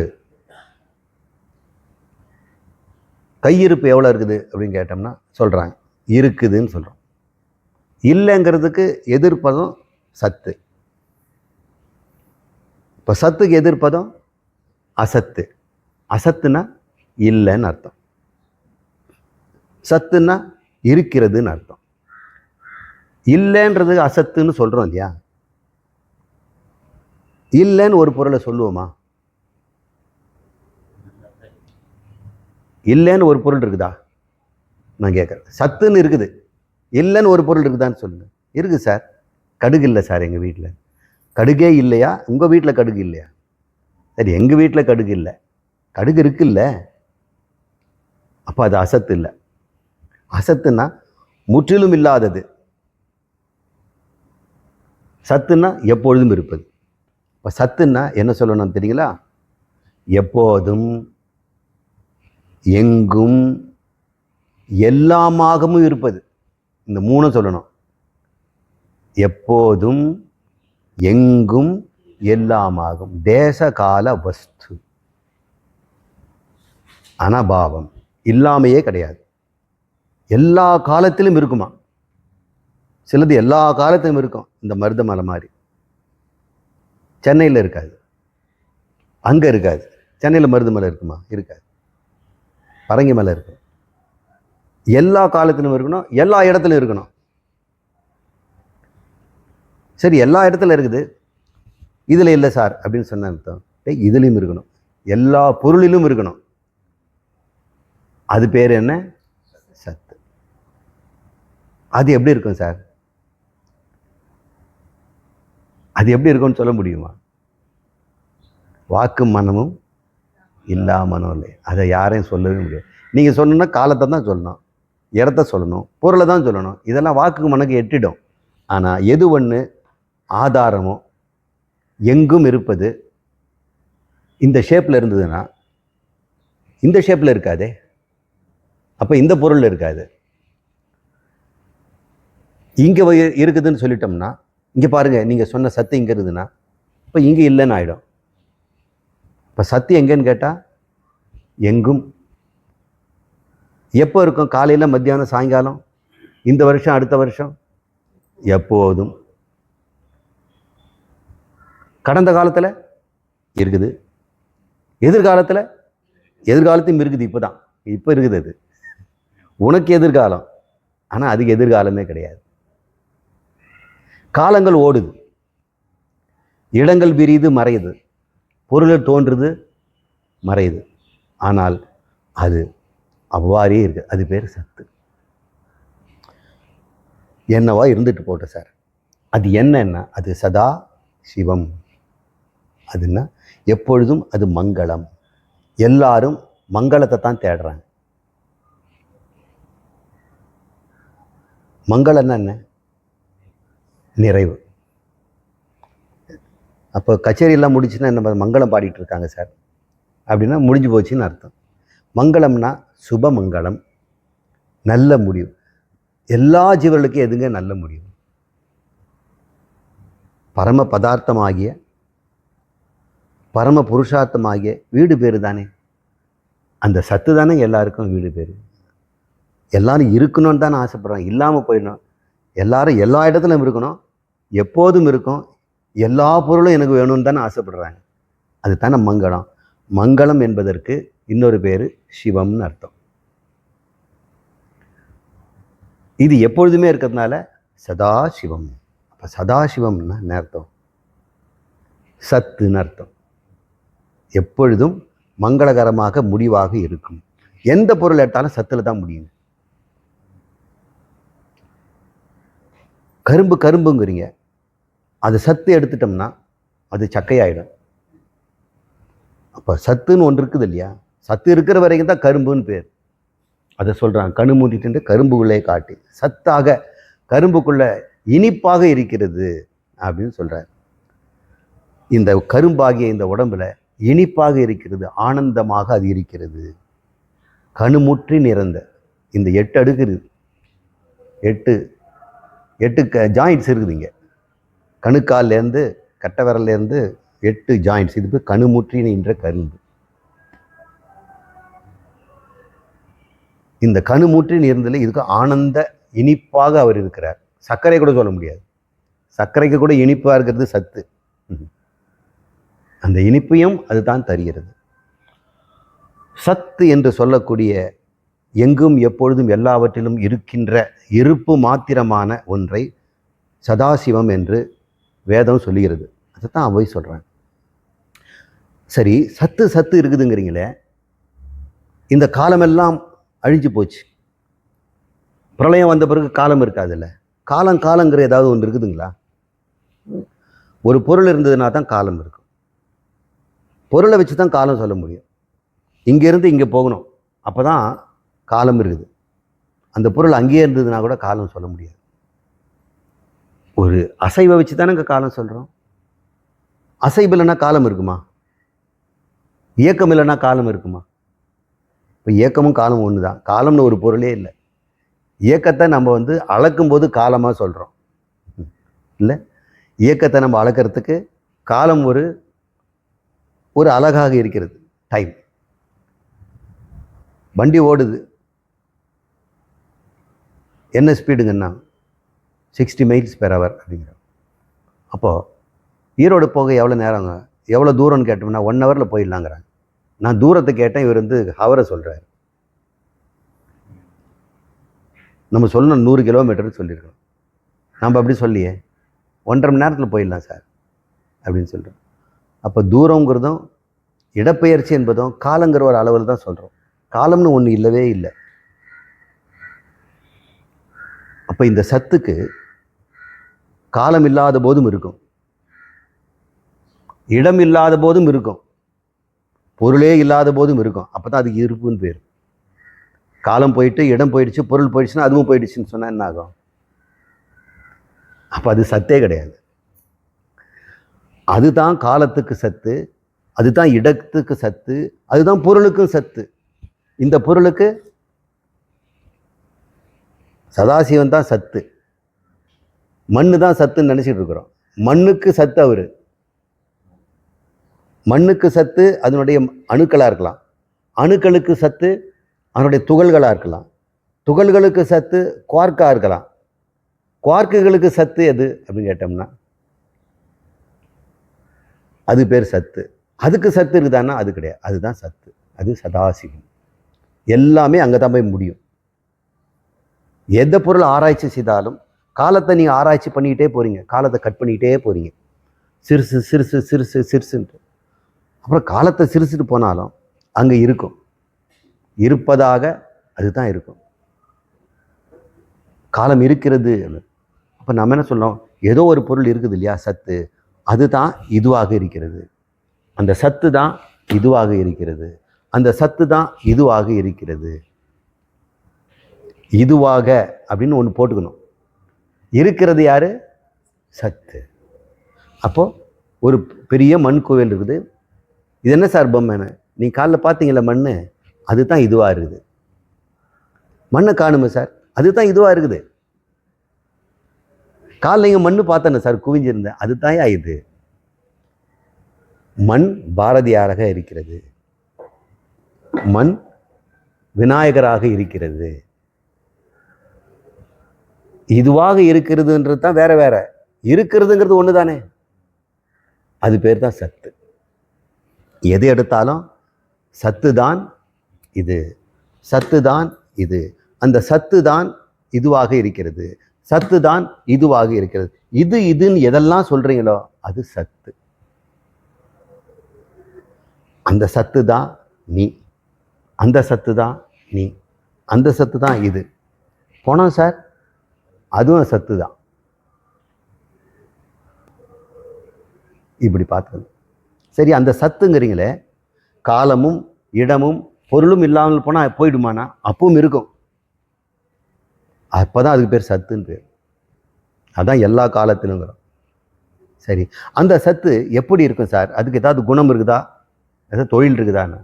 கையிருப்பு எவ்வளோ இருக்குது அப்படின்னு கேட்டோம்னா சொல்கிறாங்க இருக்குதுன்னு சொல்கிறோம். இல்லைங்கிறதுக்கு எதிர்ப்பதம் சத்து. இப்போ சத்துக்கு எதிர்ப்பதம் அசத்து. அசத்துனா இல்லைன்னு அர்த்தம், சத்துன்னா இருக்கிறதுன்னு அர்த்தம். இல்லைன்றது அசத்துன்னு சொல்கிறோம் இல்லையா? இல்லைன்னு ஒரு பொருளை சொல்லுவோமா? இல்லைன்னு ஒரு பொருள் இருக்குதா? நான் கேட்குறேன். சத்துன்னு இருக்குது, இல்லைன்னு ஒரு பொருள் இருக்குதான்னு சொல்லுங்க. இருக்குது சார். கடுகு இல்லை சார் எங்கள் வீட்டில். கடுகே இல்லையா? உங்கள் வீட்டில் கடுகு இல்லையா? சரி, எங்கள் வீட்டில் கடுகு இல்லை, கடுகு இருக்குல்ல, அப்போ அது அசத்து இல்லை. அசத்துன்னா முற்றிலும் இல்லாதது, சத்துன்னா எப்பொழுதும் இருப்பது. இப்போ சத்துன்னா என்ன சொல்லணும் தெரியுங்களா? எப்போதும் எங்கும் எல்லாமாகவும் இருப்பது. இந்த மூணும் சொல்லணும். எப்போதும் எங்கும் எல்லாமாகும். தேச கால வஸ்து, அனபாவம், இல்லாமையே கிடையாது. எல்லா காலத்திலும் இருக்குமா? சிலது எல்லா காலத்திலும் இருக்கும். இந்த மருத மலை மாதிரி சென்னையில் இருக்காது, அங்கே இருக்காது. சென்னையில் மருத மலை இருக்குமா? இருக்காது. பரங்கி மலை இருக்கும். எல்லா காலத்திலும் இருக்கணும், எல்லா இடத்துலையும் இருக்கணும். சரி, எல்லா இடத்துல இருக்குது, இதில் இல்லை சார் அப்படின்னு சொன்ன அர்த்தம் இதுலேயும் இருக்கணும், எல்லா பொருளிலும் இருக்கணும். அது பேர் என்ன? சத்து. அது எப்படி இருக்கும் சார்? அது எப்படி இருக்கும்னு சொல்ல முடியுமா? வாக்கும் மனமும் இல்லா மனம் இல்லை. அதை யாரையும் சொல்லவே முடியாது. நீங்கள் சொல்லணும்னா காலத்தை தான் சொல்லணும், இடத்த சொல்லணும், பொருளை தான் சொல்லணும். இதெல்லாம் வாக்குக்கு மனக்கு எட்டிடும். ஆனால் எது ஒன்று ஆதாரமோ எங்கும் இருப்பது இந்த ஷேப்பில் இருந்ததுன்னா இந்த ஷேப்பில் இருக்காதே, அப்போ இந்த பொருள் இருக்காது. இங்கே இருக்குதுன்னு சொல்லிட்டோம்னா, இங்கே பாருங்கள், நீங்கள் சொன்ன சத்து இங்கே இருக்குதுன்னா இப்போ இங்கே இல்லைன்னு ஆகிடும். இப்போ சத்து எங்கேன்னு கேட்டால் எங்கும். எப்போ இருக்கும்? காலையில், மத்தியானம், சாயங்காலம், இந்த வருஷம், அடுத்த வருஷம், எப்போதும். கடந்த காலத்தில் இருக்குது, எதிர்காலத்தில், எதிர்காலத்தையும் இருக்குது. இப்போ இருக்குது. அது உனக்கு எதிர்காலம், ஆனால் அதுக்கு எதிர்காலமே கிடையாது. காலங்கள் ஓடுது, இடங்கள் விரியுது, மறையுது, பொருள் தோன்றுது, மறையுது. ஆனால் அது அவ்வாறே இருக்கு. அது பேர் சத்து. என்னவா இருந்துட்டு போட்டோம் சார். அது என்னன்னா அது சதா சிவம். அதுன்னா எப்பொழுதும் அது மங்களம். எல்லாரும் மங்களத்தை தான் தேடுறாங்க. மங்களம்னா என்ன? நிறைவு. அப்போ கச்சேரியெல்லாம் முடிச்சுன்னா நம்ம மங்களம் பாடிட்டு இருக்காங்க சார் அப்படின்னா முடிஞ்சு போச்சுன்னு அர்த்தம். மங்களம்னா சுபமங்கலம், நல்ல முடிவு. எல்லா ஜீவர்களுக்கும் எதுங்க நல்ல முடிவு? பரம பதார்த்தமாகிய பரம புருஷார்த்தமாகிய வீடு பேர் தானே. அந்த சத்து தானே எல்லாருக்கும் வீடு பேர். எல்லாரும் இருக்கணும்னு தானே ஆசைப்படுறாங்க, இல்லாமல் போயிடணும். எல்லாரும் எல்லா இடத்துலையும் இருக்கணும், எப்போதும் இருக்கும், எல்லா பொருளும் எனக்கு வேணும்னு தானே ஆசைப்படுறாங்க. அது தானே மங்களம். மங்களம் என்பதற்கு இன்னொரு பேர் சிவம்னு அர்த்தம். இது எப்பொழுதுமே இருக்கிறதுனால சதாசிவம். அப்போ சதாசிவம்னா என்ன அர்த்தம்? சத்துன்னு அர்த்தம். எப்பொழுதும் மங்களகரமாக முடிவாக இருக்கும். எந்த பொருள் எடுத்தாலும் சத்துல தான் முடியும். கரும்புங்கிறீங்க, அது சத்து எடுத்துட்டோம்னா அது சக்கையாயிடும். அப்போ சத்துன்னு ஒன்று இருக்குது இல்லையா? சத்து இருக்கிற வரைக்கும் தான் கரும்புன்னு பேர். அதை சொல்கிறான், கணு மூடிட்டு கரும்புக்குள்ளே காட்டி சத்தாக கரும்புக்குள்ள இனிப்பாக இருக்கிறது அப்படின்னு சொல்கிறார். இந்த கரும்பாகிய இந்த உடம்புல இனிப்பாக இருக்கிறது, ஆனந்தமாக அது இருக்கிறது. கணுமுற்றி நிறந்த இந்த 8 அடுக்கு இருக்குது, 8 ஜாயிண்ட்ஸ் இருக்குது இங்கே. கணுக்கால்லேருந்து கட்டை விரல்லேருந்து 8 ஜாயிண்ட்ஸ். இது கணுமுற்றி நின்ற கரும்பு. இந்த கணுமூற்றி நேர்ந்ததில் இதுக்கு ஆனந்த இனிப்பாக அவர் இருக்கிறார். சர்க்கரை கூட சொல்ல முடியாது. சர்க்கரைக்கு கூட இனிப்பாக இருக்கிறது சத்து. அந்த இனிப்பையும் அதுதான் தருகிறது. சத்து என்று சொல்லக்கூடிய எங்கும் எப்பொழுதும் எல்லாவற்றிலும் இருக்கின்ற இருப்பு மாத்திரமான ஒன்றை சதாசிவம் என்று வேதம் சொல்லுகிறது. அதைத்தான் அவை சொல்கிறேன். சரி, சத்து சத்து இருக்குதுங்கிறீங்களே, இந்த காலமெல்லாம் அழிஞ்சு போச்சு. பிரளயம் வந்த பிறகு காலம் இருக்காதுல்ல. காலங்கிற ஏதாவது ஒன்று இருக்குதுங்களா? ஒரு பொருள் இருந்ததுன்னா தான் காலம் இருக்கும். பொருளை வச்சு தான் காலம் சொல்ல முடியும். இங்கேருந்து இங்கே போகணும், அப்போ தான் காலம் இருக்குது. அந்த பொருள் அங்கேயே இருந்ததுன்னா கூட காலம் சொல்ல முடியாது. ஒரு அசைவை வச்சு தானே இங்கே காலம் சொல்கிறோம். அசைவு இல்லைன்னா காலம் இருக்குமா? இயக்கம் இல்லைன்னா காலம் இருக்குமா? இப்போ இயக்கமும் காலமும் ஒன்று தான். காலம்னு ஒரு பொருளே இல்லை. இயக்கத்தை நம்ம அளக்கும்போது காலமாக சொல்கிறோம் இல்லை. இயக்கத்தை நம்ம அளக்கிறதுக்கு காலம் ஒரு அழகாக இருக்கிறது. டைம். வண்டி ஓடுது, என்ன ஸ்பீடுங்கன்னா 60 mph அப்படிங்கிறோம். அப்போது ஈரோடு போக எவ்வளோ நேரங்க, எவ்வளோ தூரம்னு கேட்டோம்னா 1 hour போயிடலாங்கிறாங்க. நான் தூரத்தை கேட்டேன், இவர் ஹவரை சொல்கிறார். நம்ம சொல்லணும் 100 kilometer சொல்லியிருக்கோம். நம்ம அப்படி சொல்லியே 1.5 மணி நேரத்தில் போயிடலாம் சார் அப்படின்னு சொல்கிறோம். அப்போ தூரங்கிறதும் இடப்பெயர்ச்சி என்பதும் காலங்கிற ஒரு அளவில் தான் சொல்கிறோம். காலம்னு ஒன்று இல்லவே இல்லை. அப்போ இந்த சத்துக்கு காலம் இல்லாத போதும் இருக்கும், இடம் இல்லாத போதும் இருக்கும், பொருளே இல்லாத போதும் இருக்கும். அப்போ தான் அதுக்கு இருப்புன்னு பேர். காலம் போயிட்டு இடம் போயிடுச்சு, பொருள் போயிடுச்சுன்னா அதுவும் போயிடுச்சுன்னு சொன்னால் என்ன ஆகும்? அப்போ அது சத்தே கிடையாது. அதுதான் காலத்துக்கு சத்து, அதுதான் இடத்துக்கு சத்து, அதுதான் பொருளுக்கும் சத்து. இந்த பொருளுக்கு சதாசிவன் தான் சத்து, மண்ணு தான் சத்துன்னு நினச்சிட்டு இருக்கிறோம். மண்ணுக்கு சத்து அவர். மண்ணுக்கு சத்து அதனுடைய அணுக்களாக இருக்கலாம், அணுக்களுக்கு சத்து அதனுடைய துகள்களாக இருக்கலாம், துகள்களுக்கு சத்து குவார்க்காக இருக்கலாம், குவார்க்குகளுக்கு சத்து எது அப்படின்னு கேட்டோம்னா அது பேர் சத்து. அதுக்கு சத்து இருக்குதான்னா அது கிடையாது. அதுதான் சத்து, அது சதாசிவம். எல்லாமே அங்கே தான் போய் முடியும். எந்த பொருள் ஆராய்ச்சி செய்தாலும் காலத்தை நீங்கள் ஆராய்ச்சி பண்ணிக்கிட்டே போகிறீங்க, காலத்தை கட் பண்ணிக்கிட்டே போகிறீங்க, சிறுசு சிறுசு சிறுசு சிறுசுன்ட்டு. அப்புறம் காலத்தை சிறுசுட்டு போனாலும் அங்கே இருக்கும், இருப்பதாக அதுதான் இருக்கும். காலம் இருக்கிறது. அப்போ நம்ம என்ன சொல்லணும்? ஏதோ ஒரு பொருள் இருக்குது இல்லையா, சத்து, அதுதான் இதுவாக இருக்கிறது. அந்த சத்து தான் இதுவாக இருக்கிறது. அந்த சத்து தான் இதுவாக இருக்கிறது. இதுவாக அப்படின்னு ஒன்று போட்டுக்கணும். இருக்கிறது யாரு? சத்து. அப்போது ஒரு பெரிய மண் கோவில் இருக்குது. இது என்ன சார் பொம்மைன்னு நீங்கள் காலைல பார்த்தீங்களா மண், அதுதான் இதுவாக இருக்குது. மண்ணை காணுமே சார், அதுதான் இதுவாக இருக்குது. காலைல இங்கே மண் பார்த்தேன்னு சார் குவிஞ்சிருந்தேன், அதுதான் இது. மண் பாரதியாராக இருக்கிறது, மண் விநாயகராக இருக்கிறது. இதுவாக இருக்கிறதுன்றது தான் வேற வேற, இருக்கிறதுங்கிறது ஒன்று தானே, அது பேர் தான் சத்து. எது எடுத்தாலும் சத்து தான் இது, சத்து தான் இது. அந்த சத்து தான் இதுவாக இருக்கிறது, சத்து தான் இதுவாக இருக்கிறது. இதுன்னு எதெல்லாம் சொல்றீங்களோ அது சத்து. அந்த சத்து தான் நீ, அந்த சத்து தான் நீ, அந்த சத்து தான் இது. போனோம் சார், அதுவும் சத்து தான். இப்படி பார்த்தது சரி. அந்த சத்துங்கிறீங்களே, காலமும் இடமும் பொருளும் இல்லாமல் போனால் போயிடுமானா? அப்பவும் இருக்கும். அப்போதான் அதுக்கு பேர் சத்துன்னு பேர். அதான் எல்லா காலத்திலுங்கிறோம். சரி, அந்த சத்து எப்படி இருக்கும் சார்? அதுக்கு ஏதாவது குணம் இருக்குதா, ஏதாவது தொழில் இருக்குதான்னு?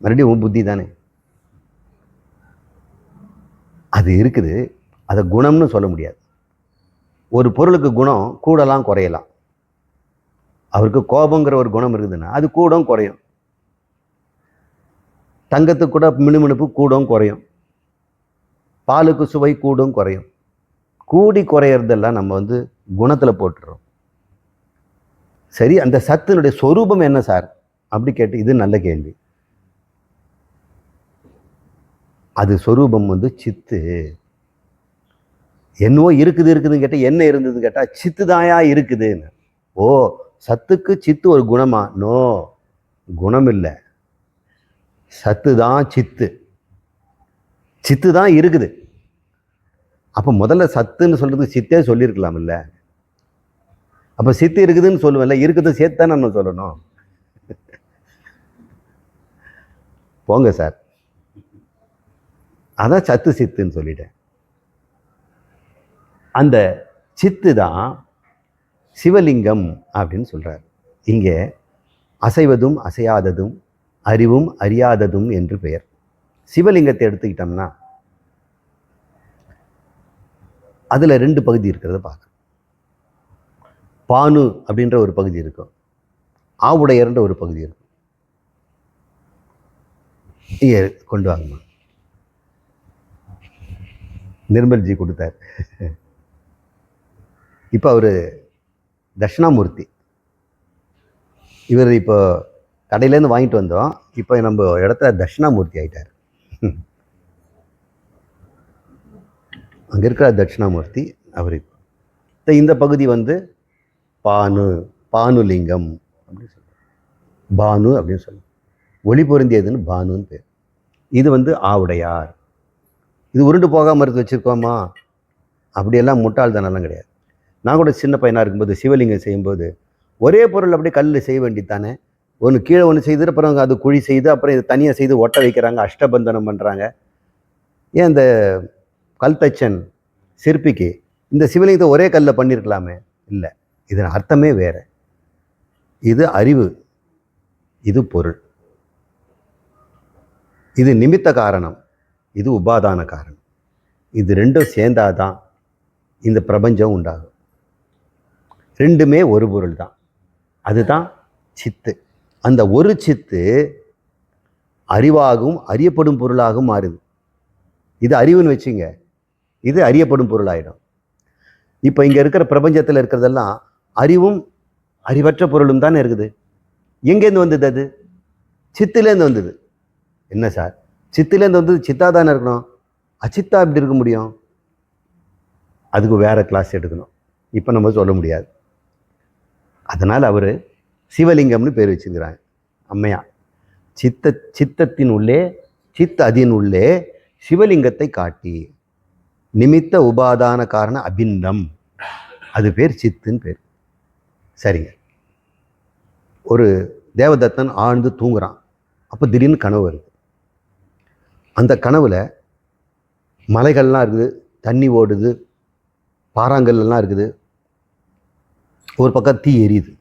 மறுபடியும் உன் புத்தி தானே. அது இருக்குது, அதை குணம்னு சொல்ல முடியாது. ஒரு பொருளுக்கு குணம் கூடலாம் குறையலாம். அவருக்கு கோபங்கிற ஒரு குணம் இருக்குதுன்னா அது கூடும் குறையும். தங்கத்துக்கு கூட மினுமினுப்பு கூடும் குறையும், பாலுக்கு சுவை கூடும் குறையும். கூடி குறையிறதெல்லாம் நம்ம வந்து குணத்தில் போட்டுறோம். சரி, அந்த சத்தினுடைய சொரூபம் என்ன சார் அப்படி கேட்டு, இது நல்ல கேள்வி. அது சொரூபம் வந்து சித்து. என்னவோ இருக்குதுன்னு கேட்டால் என்ன இருந்ததுன்னு கேட்டால் சித்து தாயா இருக்குதுன்னு. ஓ, சத்துக்கு சித்து ஒரு குணமா? நோ, குணம் இல்லை, சத்து தான் சித்து. சித்து தான் இருக்குது. அப்போ முதல்ல சத்துன்னு சொல்றதுக்கு சித்தே சொல்லியிருக்கலாம் இல்லை? அப்போ சித்து இருக்குதுன்னு சொல்லுவேன்ல, இருக்குது சேர்த்து தான் நம்ம சொல்லணும். போங்க சார், அதான் சத்து சித்துன்னு சொல்லிட்டேன். அந்த சித்து தான் சிவலிங்கம் அப்படின்னு சொல்றார். இங்கே அசைவதும் அசையாததும் அறிவும் அறியாததும் என்று பெயர். சிவலிங்கத்தை எடுத்துக்கிட்டோம்னா அதுல 2 பகுதி இருக்கிறத பார்க்கணும். பானு அப்படின்ற ஒரு பகுதி இருக்கும், ஆவுடையர்ன்ற ஒரு பகுதி இருக்கும். இங்கே கொண்டு வாங்கம்மா, நிர்மல்ஜி கொடுத்தார். இப்போ அவர் தட்சிணாமூர்த்தி. இவர் இப்போ கடையிலேருந்து வாங்கிட்டு வந்தோம், இப்போ நம்ம இடத்துல தட்சிணாமூர்த்தி ஆயிட்டார். அங்கே இருக்கிற தட்சிணாமூர்த்தி அவர். இந்த பகுதி வந்து பானு, பானுலிங்கம் அப்படின்னு சொல்லுவாங்க. பானு அப்படின்னு சொல்லுவாங்க. ஒளி பொருந்தியதுன்னு பானுன்னு பேர். இது வந்து ஆவுடையார். இது உருண்டு போகாமல் இருந்து வச்சுருக்கோமா? அப்படியெல்லாம் முட்டாள்தனெல்லாம் கிடையாது. நான் கூட சின்ன பையனாக இருக்கும்போது சிவலிங்கம் செய்யும்போது ஒரே பொருள் அப்படியே கல்லில் செய்ய வேண்டித்தானே. ஒன்று கீழே ஒன்று செய்து, அப்புறம் அது குழி செய்து, அப்புறம் இது தனியாக செய்து ஒட்ட வைக்கிறாங்க, அஷ்டபந்தனம் பண்ணுறாங்க. ஏன் இந்த கல்தச்சன் சிற்பிக்கு இந்த சிவலிங்கத்தை ஒரே கல்லில் பண்ணியிருக்கலாமே? இல்லை, இதன் அர்த்தமே வேறு. இது அறிவு, இது பொருள், இது நிமித்த காரணம், இது உபாதான காரணம். இது ரெண்டும் சேர்ந்தாதான் இந்த பிரபஞ்சம் உண்டாகும். ரெண்டுமே ஒரு பொருள் தான், அதுதான் சித்து. அந்த ஒரு சித்து அறிவாகவும் அறியப்படும் பொருளாகவும் மாறுது. இது அறிவுன்னு வச்சுங்க, இது அறியப்படும் பொருளாயிடும். இப்போ இங்கே இருக்கிற பிரபஞ்சத்தில் இருக்கிறதெல்லாம் அறிவும் அறிவற்ற பொருளும் தானே இருக்குது. எங்கேருந்து வந்தது? அது சித்துலேருந்து வந்தது. என்ன சார், சித்துலேருந்து வந்தது சித்தா தானே இருக்கணும், அச்சித்தா எப்படி இருக்க முடியும்? அதுக்கு வேற கிளாஸ் எடுக்கணும், இப்போ நம்ம சொல்ல முடியாது. அதனால் அவர் சிவலிங்கம்னு பேர் வச்சுக்கிறாங்க அம்மையா. சித்தத்தின் உள்ளே, சித்ததின் உள்ளே சிவலிங்கத்தை காட்டி நிமித்த உபாதான காரண அபின்னம், அது பேர் சித்துன்னு பேர். சரிங்க. ஒரு தேவதத்தன் ஆழ்ந்து தூங்குறான். அப்போ திடீர்னு கனவு வருது. அந்த கனவுல மலைகள்லாம் இருக்குது, தண்ணி ஓடுது, பாறாங்கல்லாம் இருக்குது, ஒரு பக்கம் தீ எரியுது.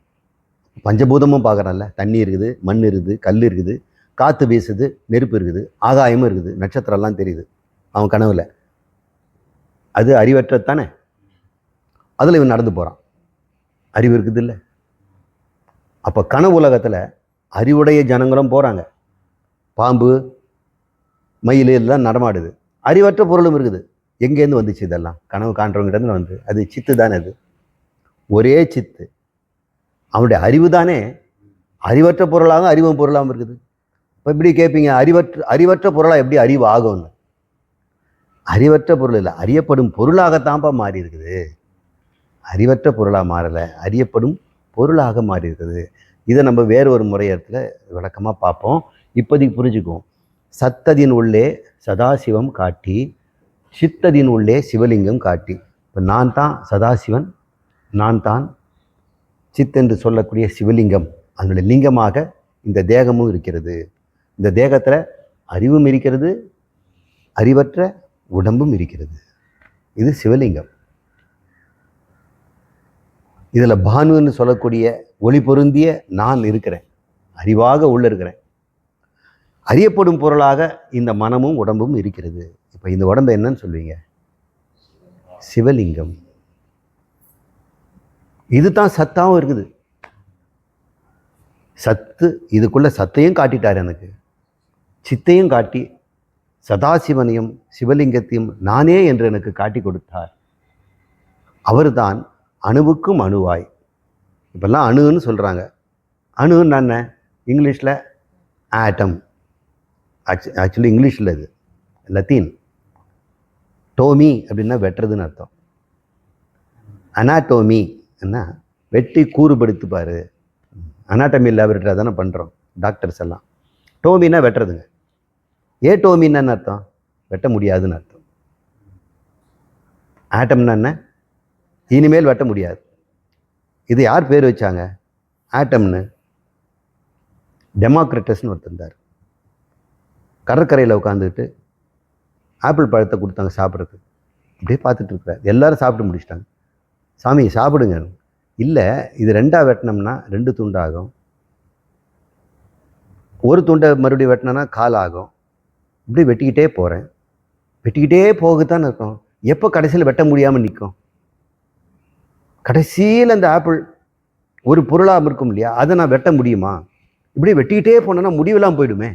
பஞ்சபூதமும் பார்க்குறான்ல, தண்ணி இருக்குது, மண் இருக்குது, கல் இருக்குது, காற்று வீசுது, நெருப்பு இருக்குது, ஆகாயமும் இருக்குது, நட்சத்திரம்லாம் தெரியுது அவன் கனவுல. அது அறிவற்றது தானே. அதில் இவன் நடந்து போகிறான், அறிவு இருக்குது இல்லை. அப்போ கனவு உலகத்தில் அறிவுடைய ஜனங்களும் போகிறாங்க, பாம்பு மயில் எல்லாம் நடமாடுது, அறிவற்ற பொருளும் இருக்குது. எங்கேருந்து வந்துச்சு இதெல்லாம்? கனவு காண்றவங்கிட்ட வந்து. அது சித்து தானே, அது ஒரே சித்து. அவனுடைய அறிவு தானே அறிவற்ற பொருளாகவும் அறிவும் பொருளாகவும் இருக்குது. இப்போ இப்படி கேட்பீங்க, அறிவற்ற பொருளாக எப்படி அறிவு ஆகும்னு? அறிவற்ற பொருள் இல்லை, அறியப்படும் பொருளாகத்தான்ப்பா மாறி இருக்குது. அறிவற்ற பொருளாக மாறலை, அறியப்படும் பொருளாக மாறி இருக்குது. இதை நம்ம வேறு ஒரு முறையத்தில் விளக்கமாக பார்ப்போம். இப்போதைக்கு புரிஞ்சுக்குவோம். சத்ததின் உள்ளே சதாசிவம் காட்டி, சித்ததின் உள்ளே சிவலிங்கம் காட்டி. இப்போ நான் தான் சதாசிவன், நான் தான் சித் என்று சொல்லக்கூடிய சிவலிங்கம். அதனுடைய லிங்கமாக இந்த தேகமும் இருக்கிறது. இந்த தேகத்தில் அறிவும் இருக்கிறது, அறிவற்ற உடம்பும் இருக்கிறது. இது சிவலிங்கம். இதில் பானுன்னு சொல்லக்கூடிய ஒளி பொருந்திய நான் இருக்கிறேன், அறிவாக உள்ள இருக்கிறேன். அறியப்படும் பொருளாக இந்த மனமும் உடம்பும் இருக்கிறது. இப்போ இந்த உடம்பு என்னன்னு சொல்லுவீங்க? சிவலிங்கம். இதுதான் சத்தாவும் இருக்குது. சத்து, இதுக்குள்ள சத்தையும் காட்டிட்டார் எனக்கு. சித்தையும் காட்டி சதாசிவனையும் சிவலிங்கத்தையும் நானே என்று எனக்கு காட்டி கொடுத்தார். அவர்தான் அணுவுக்கும் அணுவாய். இப்பெல்லாம் அணுன்னு சொல்கிறாங்க. அணுன்னு என்ன? இங்கிலீஷில் ஆட்டம். ஆக்சுவலி இங்கிலீஷில் இது லத்தீன். டோமி அப்படின்னா வெட்டுறதுன்னு அர்த்தம். அனாட்டோமி என்ன? வெட்டி கூறுபடுத்துப்பார். அனாட்டமி லேபரேட்டரி தானே பண்ணுறோம் டாக்டர்ஸ் எல்லாம். டோமின்னா வெட்டுறதுங்க. ஏட்டோமின்னு அர்த்தம்? வெட்ட முடியாதுன்னு அர்த்தம். ஆட்டம்னா என்ன? இனிமேல் வெட்ட முடியாது. இது யார் பேர் வச்சாங்க ஆட்டம்னு? டெமோக்ரிட்டஸ்னு ஒருத்தந்தார். கடற்கரையில் உட்காந்துக்கிட்டு ஆப்பிள் பழத்தை கொடுத்தாங்க சாப்பிட்றதுக்கு. அப்படியே பார்த்துட்டு இருக்கிறார். எல்லாரும் சாப்பிட்டு முடிச்சிட்டாங்க. சாமி சாப்பிடுங்க. இல்லை, இது 2ஆக வெட்டினோம்னா 2 துண்டாகும். ஒரு துண்டை மறுபடியும் வெட்டினோன்னா 1/4 ஆகும். இப்படி வெட்டிக்கிட்டே போகிறேன். வெட்டிக்கிட்டே போகத்தான் இருக்கும். எப்போ கடைசியில் வெட்ட முடியாமல் நிற்கும்? கடைசியில் அந்த ஆப்பிள் ஒரு பொருளாக இருக்கும் இல்லையா, அதை நான் வெட்ட முடியுமா? இப்படி வெட்டிக்கிட்டே போனோன்னா முடிவெல்லாம் போயிடுமே.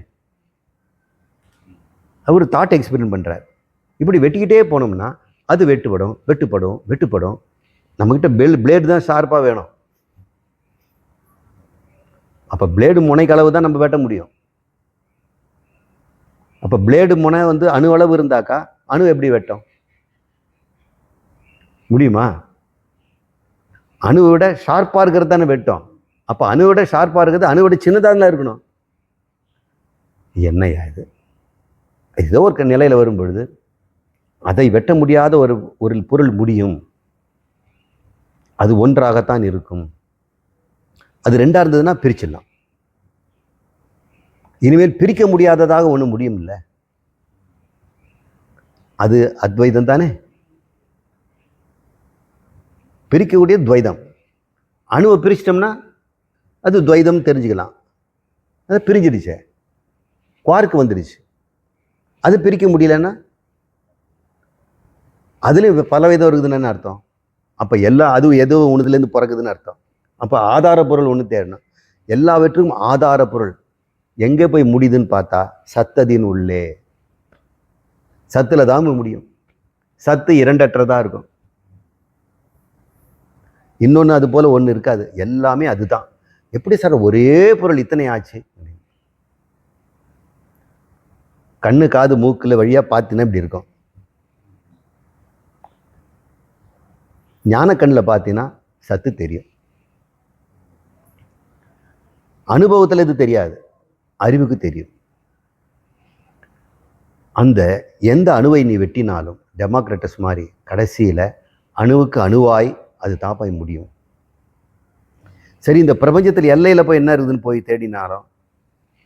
அவர் தாட் எக்ஸ்பீரியன்ஸ் பண்ணுறார். இப்படி வெட்டிக்கிட்டே போனோம்னா அது வெட்டுப்படும் வெட்டுப்படும் வெட்டுப்படும். நம்மக்கிட்ட பிளேடு தான் ஷார்ப்பாக வேணும். அப்போ பிளேடு முனைக்களவு தான் நம்ம வெட்ட முடியும். அப்போ பிளேடு முனை அணு அளவு இருந்தாக்கா அணு எப்படி வெட்டும் முடியுமா? அணுவை விட ஷார்ப்பாக இருக்கிறது தானே வெட்டும். அப்போ அணுவிட ஷார்ப்பாக இருக்கிறது அணுவிட சின்னதாக இருக்கணும். என்னையா இது? ஏதோ ஒரு நிலையில் வரும் பொழுது அதை வெட்ட முடியாத ஒரு பொருள் முடியும். அது ஒன்றாகத்தான் இருக்கும். அது 2ஆக இருந்ததுன்னா பிரிச்சிடலாம். இனிமேல் பிரிக்க முடியாததாக ஒன்று முடியும் இல்லை. அது அத்வைதம் தானே. பிரிக்கக்கூடிய துவைதம். அணுவை பிரிச்சிட்டோம்னா அது துவைதம் தெரிஞ்சுக்கலாம். அது பிரிஞ்சிடுச்சு, குவார்க்கு வந்துடுச்சு. அது பிரிக்க முடியலன்னா அதுலேயும் பல விதம் இருக்குதுன்னு அர்த்தம். அப்போ அதுவும் ஏதோ ஒன்றுலேருந்து பிறக்குதுன்னு அர்த்தம். அப்போ ஆதார பொருள் ஒன்று தேடணும். எல்லாவற்றுக்கும் ஆதார பொருள் எங்கே போய் முடியுதுன்னு பார்த்தா சத்ததின் உள்ளே. சத்தில் தான் முடியும். சத்து 2அற்றதாக இருக்கும். இன்னொன்று அது போல் ஒன்று இருக்காது. எல்லாமே அதுதான். எப்படி சார் ஒரே பொருள் இத்தனை ஆச்சு? கண்ணு காது மூக்கில் வழியாக பார்த்தீங்கன்னா இப்படி இருக்கும். ஞான கண்ணில் பார்த்தீங்கன்னா சத்து தெரியும். அனுபவத்தில் இது தெரியாது, அறிவுக்கு தெரியும். அந்த எந்த அணுவை நீ வெட்டினாலும் டெமோக்ரிட்டஸ் மாதிரி கடைசியில் அணுவுக்கு அணுவாய் அது தாப்பாய் முடியும். சரி, இந்த பிரபஞ்சத்தில் எல்லையில் போய் என்ன இருக்குதுன்னு போய் தேடினாலும்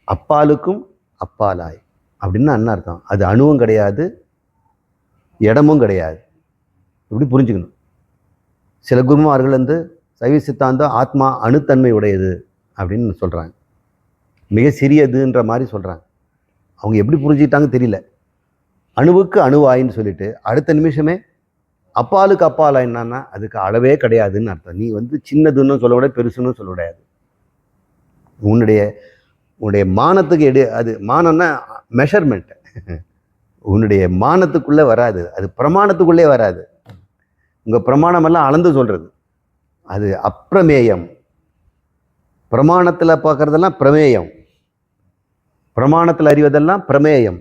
அப்பாலுக்கும் அப்பாலாய் அப்படின்னு என்ன அர்த்தம்? அது அணுவும் கிடையாது, இடமும் கிடையாது. இப்படி புரிஞ்சுக்கணும். சில குருமார்கள் சைவ சித்தாந்தம் ஆத்மா அணுத்தன்மை உடையது அப்படின்னு சொல்கிறாங்க. மிக சிறியதுன்ற மாதிரி சொல்கிறாங்க. அவங்க எப்படி புரிஞ்சுக்கிட்டாங்க தெரியல. அணுவுக்கு அணுவாயின்னு சொல்லிட்டு அடுத்த நிமிஷமே அப்பாலுக்கு அப்பாலா என்னன்னா அதுக்கு அளவே கிடையாதுன்னு அர்த்தம். நீ சின்னதுன்னு சொல்ல விட பெருசுன்னு சொல்ல கிடையாது. உன்னுடைய மானத்துக்கு அது மானம்னா மெஷர்மெண்ட். உன்னுடைய மானத்துக்குள்ளே வராது, அது பிரமாணத்துக்குள்ளே வராது. உங்கள் பிரமாணமெல்லாம் அளந்து சொல்கிறது அது அப்பிரமேயம். பிரமாணத்தில் பார்க்குறதெல்லாம் பிரமேயம், பிரமாணத்தில் அறிவதெல்லாம் பிரமேயம்.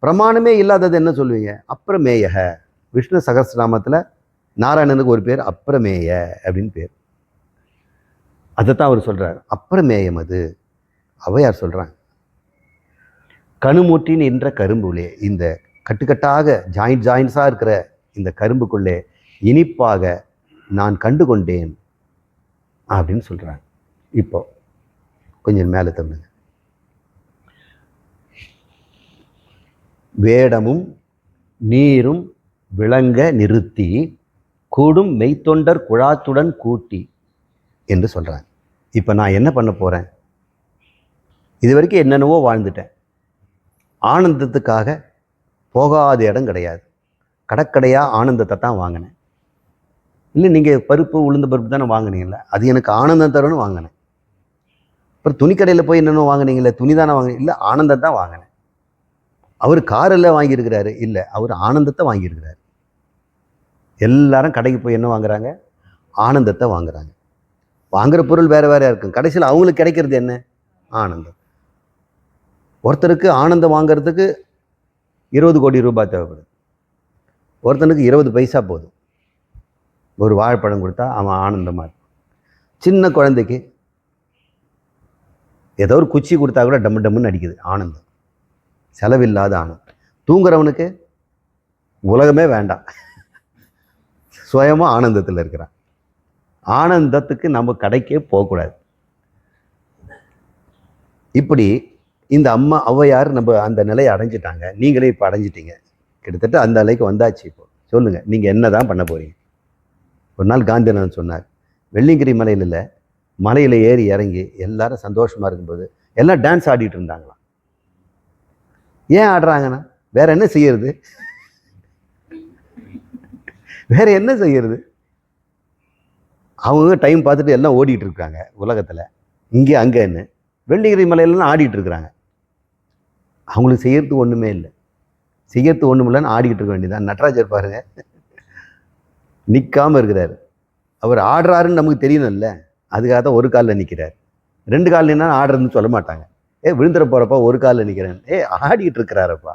பிரமாணமே இல்லாதது என்ன சொல்லுவீங்க? அப்பிரமேய. விஷ்ணு சகஸ்ரநாமத்தில் நாராயணனுக்கு ஒரு பேர் அப்பிரமேய அப்படின்னு பேர். அதைத்தான் அவர் சொல்கிறார், அப்பிரமேயம் அது. ஔவையார் சொல்கிறாங்க, கணுமூட்டின் என்ற கரும்புள்ளே, இந்த கட்டுக்கட்டாக ஜாயின்ஸாக இருக்கிற இந்த கரும்புக்குள்ளே இனிப்பாக நான் கண்டு கொண்டேன் அப்படின்னு சொல்கிறாங்க. இப்போ கொஞ்சம் மேலே தமிழுங்க. வேடமும் நீரும் விளங்க நிறுத்தி கூடும் மெய்த்தொண்டர் குழாத்துடன் கூட்டி என்று சொல்கிறாங்க. இப்போ நான் என்ன பண்ண போகிறேன்? இது வரைக்கும் என்னென்னவோ வாழ்ந்துட்டேன். ஆனந்தத்துக்காக போகாத இடம் கிடையாது. கடற்கடையாக ஆனந்தத்தை தான் வாங்கினேன். இல்லை, நீங்கள் பருப்பு உளுந்த பருப்பு தானே வாங்கினீங்களே, அது எனக்கு ஆனந்தம் தரும்னு வாங்கினேன். அப்புறம் துணிக்கடையில் போய் என்னென்ன வாங்கினீங்களே, துணி தானே வாங்கினீங்க? இல்லை, ஆனந்தம் தான் வாங்கினேன். அவர் காரெல்லாம் வாங்கியிருக்கிறாரு இல்லை, அவர் ஆனந்தத்தை வாங்கியிருக்கிறாரு. எல்லாரும் கடைக்கு போய் என்ன வாங்குறாங்க? ஆனந்தத்தை வாங்குறாங்க. வாங்குற பொருள் வேற வேற இருக்கும், கடைசியில் அவங்களுக்கு கிடைக்கிறது என்ன? ஆனந்தம். ஒருத்தருக்கு ஆனந்தம் வாங்கிறதுக்கு 20 கோடி ரூபாய் தேவைப்படுது, ஒருத்தனுக்கு 20 பைசா போதும். ஒரு வாழைப்பழம் கொடுத்தா அவன் ஆனந்தமாக இருக்கும். சின்ன குழந்தைக்கு ஏதோ ஒரு குச்சி கொடுத்தா கூட டம்மு டம்முன்னு அடிக்குது, ஆனந்தம். செலவில்லாத ஆனந்தம். தூங்குறவனுக்கு உலகமே வேண்டாம், சுயமாக ஆனந்தத்தில் இருக்கிறான். ஆனந்தத்துக்கு நம்ம கடைக்கே போகக்கூடாது. இப்படி இந்த அம்மா ஔவையார் நம்ம அந்த நிலையை அடைஞ்சிட்டாங்க. நீங்களே இப்போ அடைஞ்சிட்டீங்க, கிட்டத்தட்ட அந்த நிலைக்கு வந்தாச்சு. இப்போ சொல்லுங்கள், நீங்கள் என்ன தான் பண்ண போகிறீங்க? ஒரு நாள் காந்தியனார் சொன்னார், வெள்ளிங்கிரி மலையில் ஏறி இறங்கி எல்லாரும் சந்தோஷமாக இருக்கும்போது எல்லாம் டான்ஸ் ஆடிட்டு இருந்தாங்களாம். ஏன் ஆடுறாங்கன்னா, வேற என்ன செய்யறது? வேற என்ன செய்யறது? அவங்க டைம் பார்த்துட்டு எல்லாம் ஓடிட்டு இருக்காங்க உலகத்தில், இங்கே அங்கேன்னு. வெள்ளிங்கிரி மலையிலாம் ஆடிட்டு இருக்கிறாங்க. அவங்களுக்கு செய்யறதுக்கு ஒன்றுமே இல்லை, செய்யறதுக்கு ஒன்றும் இல்லைன்னு ஆடிக்கிட்டு இருக்க வேண்டியதான். நடராஜர் பாருங்க, நிற்காமல் இருக்கிறாரு. அவர் ஆடுறாருன்னு நமக்கு தெரியணும்ல, அதுக்காக தான் ஒரு காலில் நிற்கிறார். 2 கால் நின்னா ஆடுறதுன்னு சொல்ல மாட்டாங்க. விழுந்துட போகிறப்பா ஒரு காலில் நிற்கிறேன், ஆடிக்கிட்டு இருக்கிறாரப்பா.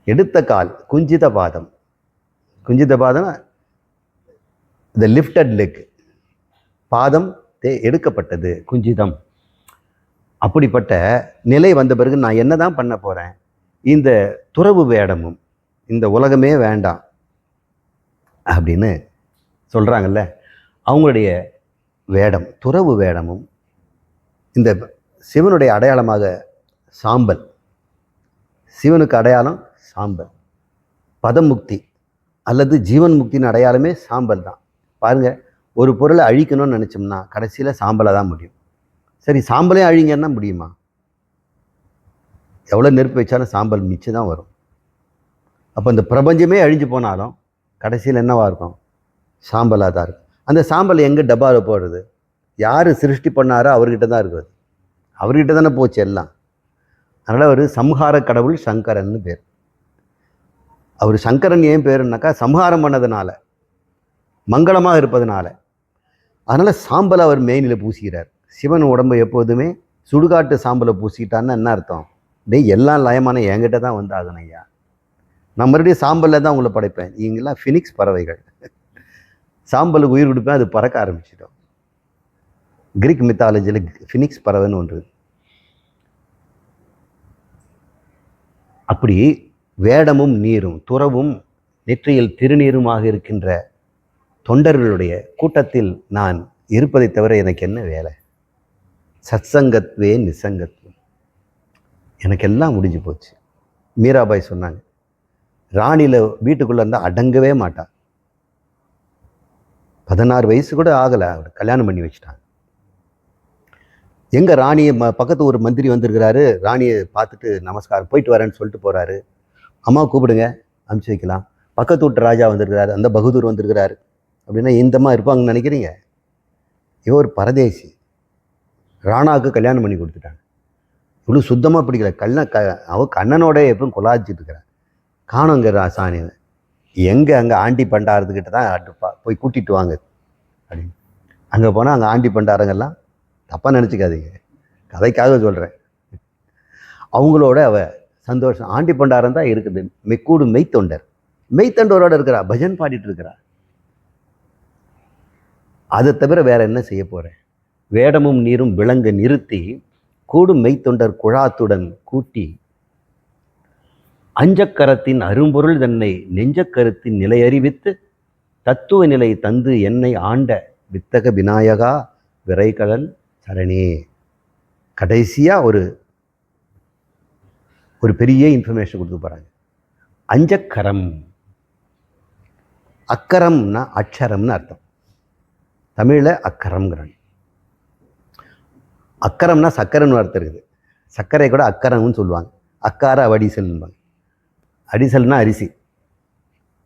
எடுத்த கால் குஞ்சித பாதம். குஞ்சித பாதம் த லிஃப்டட் லெக், பாதம் எடுக்கப்பட்டது, குஞ்சிதம். அப்படிப்பட்ட நிலை வந்த பிறகு நான் என்ன தான் பண்ண போகிறேன்? இந்த துறவு வேடமும் இந்த உலகமே வேண்டாம் அப்படின்னு சொல்கிறாங்கல்ல, அவங்களுடைய வேடம், துறவு வேடமும் இந்த சிவனுடைய அடையாளமாக சாம்பல். சிவனுக்கு அடையாளம் சாம்பல். பதமுக்தி அல்லது ஜீவன் முக்தியின் அடையாளமே சாம்பல் தான். பாருங்கள், ஒரு பொருளை அழிக்கணும்னு நினச்சோம்னா கடைசியில் சாம்பலை தான் முடியும். சரி, சாம்பலே அழிங்கன்னா முடியுமா? எவ்வளோ நெருப்பு வச்சாலும் சாம்பல் மிச்சம் தான் வரும். அப்போ இந்த பிரபஞ்சமே அழிஞ்சு போனாலும் கடைசியில் என்னவா இருக்கும்? சாம்பலாக தான் இருக்கும். அந்த சாம்பல் எங்கே டப்பாவில் போடுறது? யார் சிருஷ்டி பண்ணாரோ அவர்கிட்ட தான் இருக்குது, அவர்கிட்ட தானே போச்சு எல்லாம். அதனால் அவர் சம்ஹார கடவுள் சங்கரன்னு பேர். அவர் சங்கரன் ஏன் பேருன்னாக்கா, சம்ஹாரம் பண்ணதுனால, மங்களமாக இருப்பதனால. அதனால் சாம்பலை அவர் மேனியில் பூசிக்கிறார். சிவன் உடம்பு எப்போதுமே சுடுகாட்டு சாம்பலை பூசிக்கிட்டான்னு என்ன அர்த்தம்? எல்லாம் லயமான என்கிட்ட தான் வந்து ஆகணும் ஐயா, நான் மறுபடியும் சாம்பலில் தான் உங்களை படைப்பேன். நீங்களாம் ஃபினிக்ஸ் பறவைகள், சாம்பலுக்கு உயிர் கொடுப்பேன், அது பறக்க ஆரம்பிச்சிட்டோம். கிரீக் மித்தாலஜியில் ஃபினிக்ஸ் பறவைன்னு ஒன்று. அப்படி வேடமும் நீரும் துறவும் நெற்றியில் திருநீருமாக இருக்கின்ற தொண்டர்களுடைய கூட்டத்தில் நான் இருப்பதை தவிர எனக்கு என்ன வேலை? சத்சங்கத்வே நிசங்கத்வம், எனக்கு எல்லாம் முடிஞ்சு போச்சு. மீராபாய் சொன்னாங்க, ராணியில் வீட்டுக்குள்ளே இருந்தால் அடங்கவே மாட்டான். 16 வயசு கூட ஆகலை, அவர் கல்யாணம் பண்ணி வச்சுட்டாங்க. எங்கே ராணியை பக்கத்து ஒரு மந்திரி வந்திருக்கிறாரு, ராணியை பார்த்துட்டு நமஸ்காரம் போயிட்டு வரேன்னு சொல்லிட்டு போகிறாரு. அம்மா கூப்பிடுங்க, அனுப்பிச்சி வைக்கலாம். பக்கத்து வீட்டு ராஜா வந்திருக்கிறாரு, அந்த பகதூர் வந்திருக்கிறாரு அப்படின்னா இந்தமாக இருப்பாங்கன்னு நினைக்கிறீங்க? இவன் ஒரு பரதேசி, ராணாவுக்கு கல்யாணம் பண்ணி கொடுத்துட்டாங்க. இவ்வளோ சுத்தமாக பிடிக்கல. அவ கண்ணனோட எப்பவும் கொலாச்சிட்டு இருக்கிறான். காணுங்க ராசானி, எங்கே அங்கே ஆண்டி பண்டாரத்துக்கிட்ட தான் அடுப்பா, போய் கூட்டிகிட்டு வாங்க அப்படின்னு. அங்கே போனால் அங்கே ஆண்டி பண்டாரங்கெல்லாம் தப்பாக நினச்சிக்காதீங்க, கதைக்காக சொல்கிறேன். அவங்களோட அவ சந்தோஷம். ஆண்டி பண்டாரம் தான் இருக்குது. மெக்கூடு மெய்த்தொண்டர், மெய்த்தொண்டரோடு இருக்கிறா, பஜன் பாடிட்டு இருக்கிறா. அதை தவிர வேற என்ன செய்ய போகிறேன்? வேடமும் நீரும் விளங்க நிறுத்தி கூடும் மெய்த்தொண்டர் குழாத்துடன் கூட்டி அஞ்சக்கரத்தின் அரும்பொருள் தன்னை நெஞ்சக்கருத்தின் நிலையறிவித்து தத்துவ நிலை தந்து என்னை ஆண்ட வித்தக விநாயகா விரைகடல் சரணே. கடைசியாக ஒரு பெரிய இன்ஃபர்மேஷன் கொடுத்து போகிறாங்க. அஞ்சக்கரம், அக்கரம்னா அக்ஷரம்னு அர்த்தம். தமிழில் அக்கரம்ங்கிறாங்க. அக்கரம்னா சக்கரைன்னு அர்த்தம் இருக்குது. சர்க்கரை கூட அக்கரம்னு சொல்லுவாங்க. அக்கார வடிசல்னுவாங்க. அடிசல்னா அரிசி,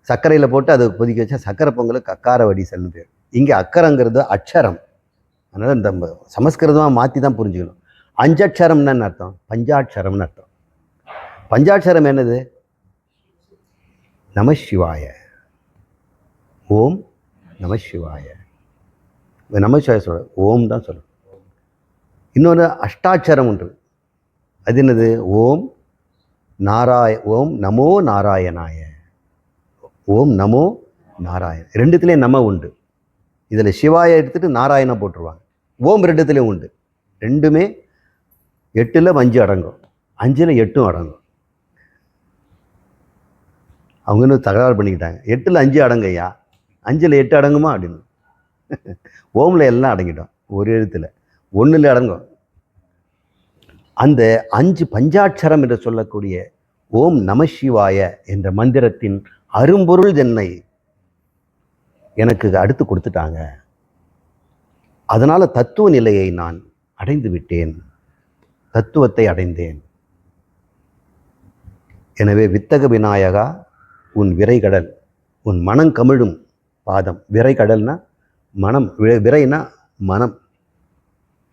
சர்க்கரையில் போட்டு அதை கொதிக்க வச்சா சர்க்கரை பொங்கலுக்கு அக்கார வடிசல்னு பேர். இங்கே அக்கரங்கிறது அக்ஷரம். அதனால் இந்த சமஸ்கிருதமாக மாற்றி தான் புரிஞ்சுக்கணும். அஞ்சக்ஷரம்னு அர்த்தம், பஞ்சாட்சரம்னு அர்த்தம். பஞ்சாட்சரம் என்னது? நம சிவாய. ஓம் நம சிவாய. நம சிவாய சொல்ல ஓம் தான் சொல்லணும். இன்னொன்று அஷ்டாட்சரம் உண்டு. அது என்னது? ஓம் ஓம் நமோ நாராயணாய. ஓம் நமோ நாராயண. ரெண்டுத்துலேயும் நம உண்டு. இதில் சிவாய எடுத்துட்டு நாராயணா போட்டுருவாங்க. ஓம் ரெண்டுத்துலேயும் உண்டு. ரெண்டுமே 8ல் 5 அடங்கும், 5ல் 8 அடங்கும். அவங்க இன்னும் தகராறு பண்ணிக்கிட்டாங்க. 8ல் 5 அடங்கையா, 5ல் 8 அடங்குமா அப்படின்னு. ஓமில் எல்லாம் அடங்கிட்டோம், ஒரு எழுத்தில் 1ல் அடங்கும். அந்த 5 பஞ்சாட்சரம் என்று சொல்லக்கூடிய ஓம் நம சிவாய என்ற மந்திரத்தின் அரும்பொருள் என்னை எனக்கு அடுத்து கொடுத்துட்டாங்க. அதனால் தத்துவ நிலையை நான் அடைந்து விட்டேன், தத்துவத்தை அடைந்தேன். எனவே வித்தக விநாயகா உன் விரைகடல், உன் மனம் கமிழும் பாதம். விரைகடல்னா மனம், விரைனா மனம்,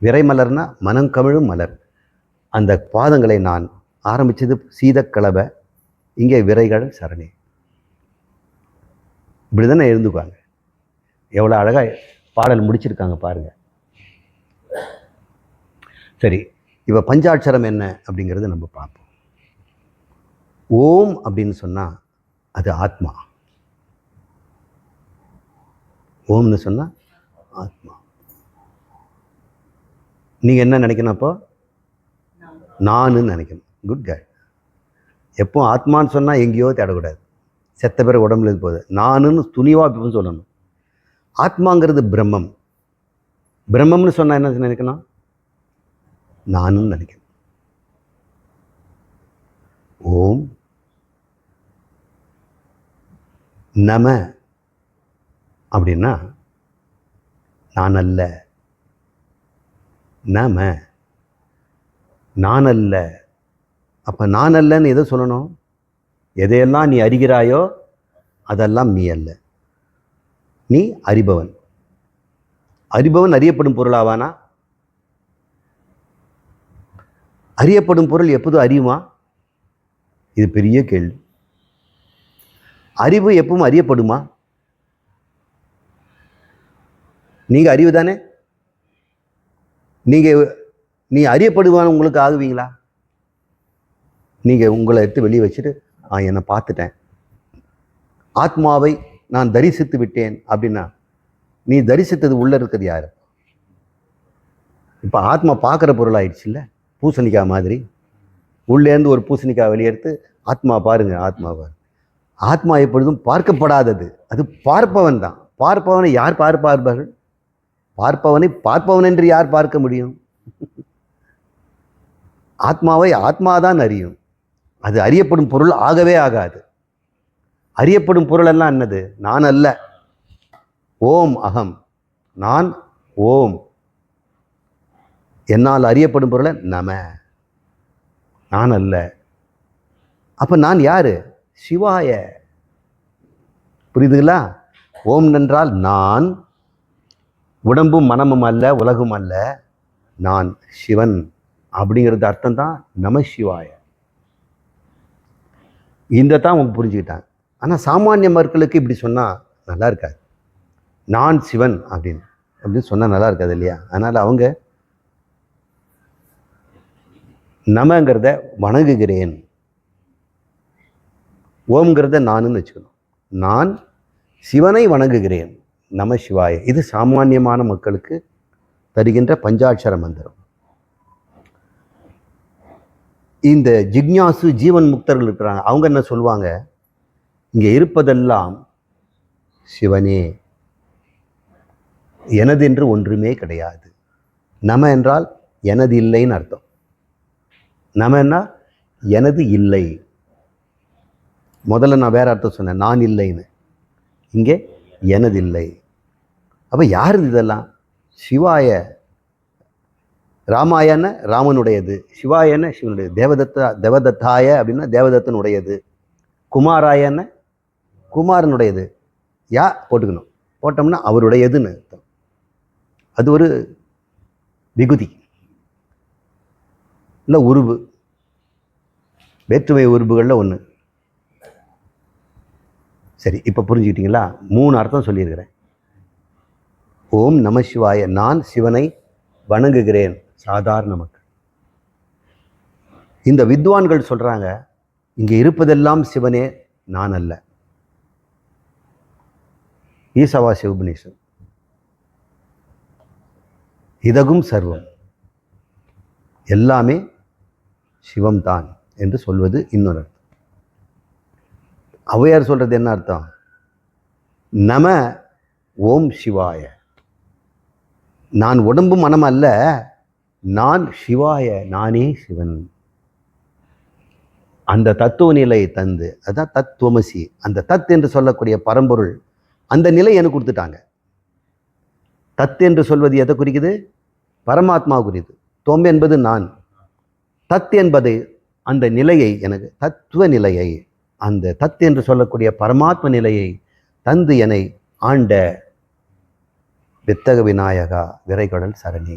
விரை மலர்னா மனம் கமிழும் மலர். அந்த பாதங்களை நான் ஆரம்பித்தது சீதக்கலவை, இங்கே விரைகடல் சரணே. இப்படி தானே எழுந்துக்குவாங்க. எவ்வளோ அழகாக பாடல் முடிச்சிருக்காங்க பாருங்கள். சரி, இப்போ பஞ்சாட்சரம் என்ன அப்படிங்கிறது நம்ம பார்ப்போம். ஓம் அப்படின்னு சொன்னால் அது ஆத்மா. ஓம்னு சொன்னால் ஆத்மா. நீங்கள் என்ன நினைக்கணும்? அப்போ நானுன்னு நினைக்கணும். Good girl. எப்போ ஆத்மான்னு சொன்னால் எங்கேயோ தேடக்கூடாது, செத்த பேர் உடம்புல இது போகுது. நானுன்னு துணிவாக இப்போ சொல்லணும். ஆத்மாங்கிறது பிரம்மம். பிரம்மம்னு சொன்னால் என்ன நினைக்கணும்? நானுன்னு நினைக்கணும். ஓம் நம அப்படின்னா நான் அல்ல, நம நான் அல்ல. அப்போ நான் அல்லன்னு எதை சொல்லணும்? எதையெல்லாம் நீ அறிகிறாயோ அதெல்லாம் நீ அல்ல, நீ அறிபவன். அறிபவன் அறியப்படும் பொருளாவானா? அறியப்படும் பொருள் எப்போதும் அறியுமா? இது பெரிய கேள்வி. அறிவு எப்பவும் அறியப்படுமா? நீங்கள் அறிவு தானே. நீ அறியப்படுவான்னு உங்களுக்கு ஆகுவீங்களா? நீங்கள் உங்களை எடுத்து வெளியே வச்சுட்டு என்னை பார்த்துட்டேன், ஆத்மாவை நான் தரிசித்து விட்டேன் அப்படின்னா, நீ தரிசித்தது உள்ளே இருக்கிறது யார்? இப்போ ஆத்மா பார்க்குற பொருள் ஆயிடுச்சு இல்லை, பூசணிக்காய் மாதிரி. உள்ளேருந்து ஒரு பூசணிக்காய் வெளியெடுத்து ஆத்மா பாருங்க, ஆத்மா பாருங்க. ஆத்மா எப்பொழுதும் பார்க்கப்படாதது, அது பார்ப்பவன் தான். பார்ப்பவனை யார் பார்ப்பார்கள்? பார்ப்பவனை பார்ப்பவன் என்று யார் பார்க்க முடியும்? ஆத்மாவை ஆத்மாதான் அறியும். அது அறியப்படும் பொருள் ஆகவே ஆகாது. அறியப்படும் பொருள் எல்லாம் என்னது? நான் அல்ல. ஓம் அகம், நான் ஓம். என்னால் அறியப்படும் பொருளை நம, நான் அல்ல. அப்ப நான் யாரு? சிவாய. புரியுதுங்களா? ஓம் என்றால் நான், உடம்பும் மனமும் அல்ல, உலகும் அல்ல, நான் சிவன் அப்படிங்கிறது அர்த்தம் தான் நம சிவாய. இந்த தான் அவங்க புரிஞ்சுக்கிட்டாங்க. ஆனால் சாமானிய மக்களுக்கு இப்படி சொன்னால் நல்லா இருக்காது. நான் சிவன் அப்படின்னு சொன்னால் நல்லா இருக்காது இல்லையா? அதனால் அவங்க நமங்கிறத வணங்குகிறேன், ஓம்ங்கிறத நானுன்னு வச்சுக்கணும். நான் சிவனை வணங்குகிறேன், நம சிவாய. இது சாமானியமான மக்களுக்கு தருகின்ற பஞ்சாட்சர மந்திரம். இந்த ஜிக்ஞாசு ஜீவன் முக்தர்கள் இருக்கிறாங்க, அவங்க என்ன சொல்லுவாங்க? இங்கே இருப்பதெல்லாம் சிவனே, எனது என்று ஒன்றுமே கிடையாது. நம என்றால் எனது இல்லைன்னு அர்த்தம். நமன்னா எனது இல்லை. முதல்ல நான் வேற அர்த்தம் சொன்னேன், நான் இல்லைன்னு. இங்கே எனது இல்லை. அப்போ யார் இதெல்லாம்? சிவாய. ராமாயண ராமனுடையது, சிவாயன சிவனுடையது, தேவதத்தாய அப்படின்னா தேவதத்தனுடையது, குமாராயன குமாரனுடையது. யா போட்டுக்கணும், போட்டோம்னா அவருடையதுன்னு அர்த்தம். அது ஒரு விகுதி இல்லை உருவு. வேற்றுமை உறுப்புகளில் ஒன்று. சரி, இப்போ புரிஞ்சுக்கிட்டீங்களா? 3 அர்த்தம் சொல்லியிருக்கிறேன். ஓம் நம சிவாய, நான் சிவனை வணங்குகிறேன். சாதாரண மக்கள். இந்த வித்வான்கள் சொல்றாங்க, இங்கே இருப்பதெல்லாம் சிவனே, நான் அல்ல. ஈசாவாஸ்ய உபநிஷத். இதகும் சர்வம், எல்லாமே சிவம்தான் என்று சொல்வது இன்னொரு அர்த்தம். ஔவையார் சொல்றது என்ன அர்த்தம்? நம ஓம் சிவாய, நான் உடம்பு மனம் அல்ல, நான் சிவாய, நானே சிவன். அந்த தத்துவ நிலையை தந்து, அதான் தத்துவமசி, அந்த தத் என்று சொல்லக்கூடிய பரம்பொருள், அந்த நிலை எனக்கு கொடுத்துட்டாங்க. தத் என்று சொல்வது எதை குறிக்குது? பரமாத்மா குறிக்குது. தொம் என்பது நான், தத் என்பது அந்த நிலையை, எனக்கு தத்துவ நிலையை, அந்த தத் என்று சொல்லக்கூடிய பரமாத்ம நிலையை தந்து என்னை ஆண்ட வித்தக விநாயகா விரைகடல் சரணி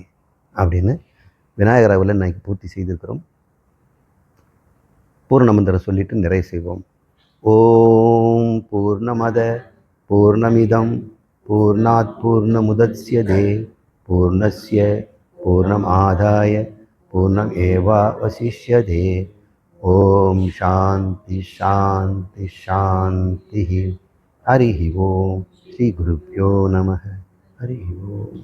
அப்படின்னு விநாயகர் அவர்கள் இன்னைக்கு பூர்த்தி செய்திருக்கிறோம். பூர்ணமந்திரம் சொல்லிட்டு நிறைவு செய்வோம். ஓம் பூர்ணமத பூர்ணமிதம் பூர்ணாத் பூர்ணமுதச்யதே பூர்ணஸ்ய பூர்ணமாதாய பூர்ணம் ஏவாவசிஷ்யதே. ஓம் சாந்தி சாந்தி சாந்தி. ஹரி ஓம். ஸ்ரீ குருப்யோ நமः. ஹரி ஓம்.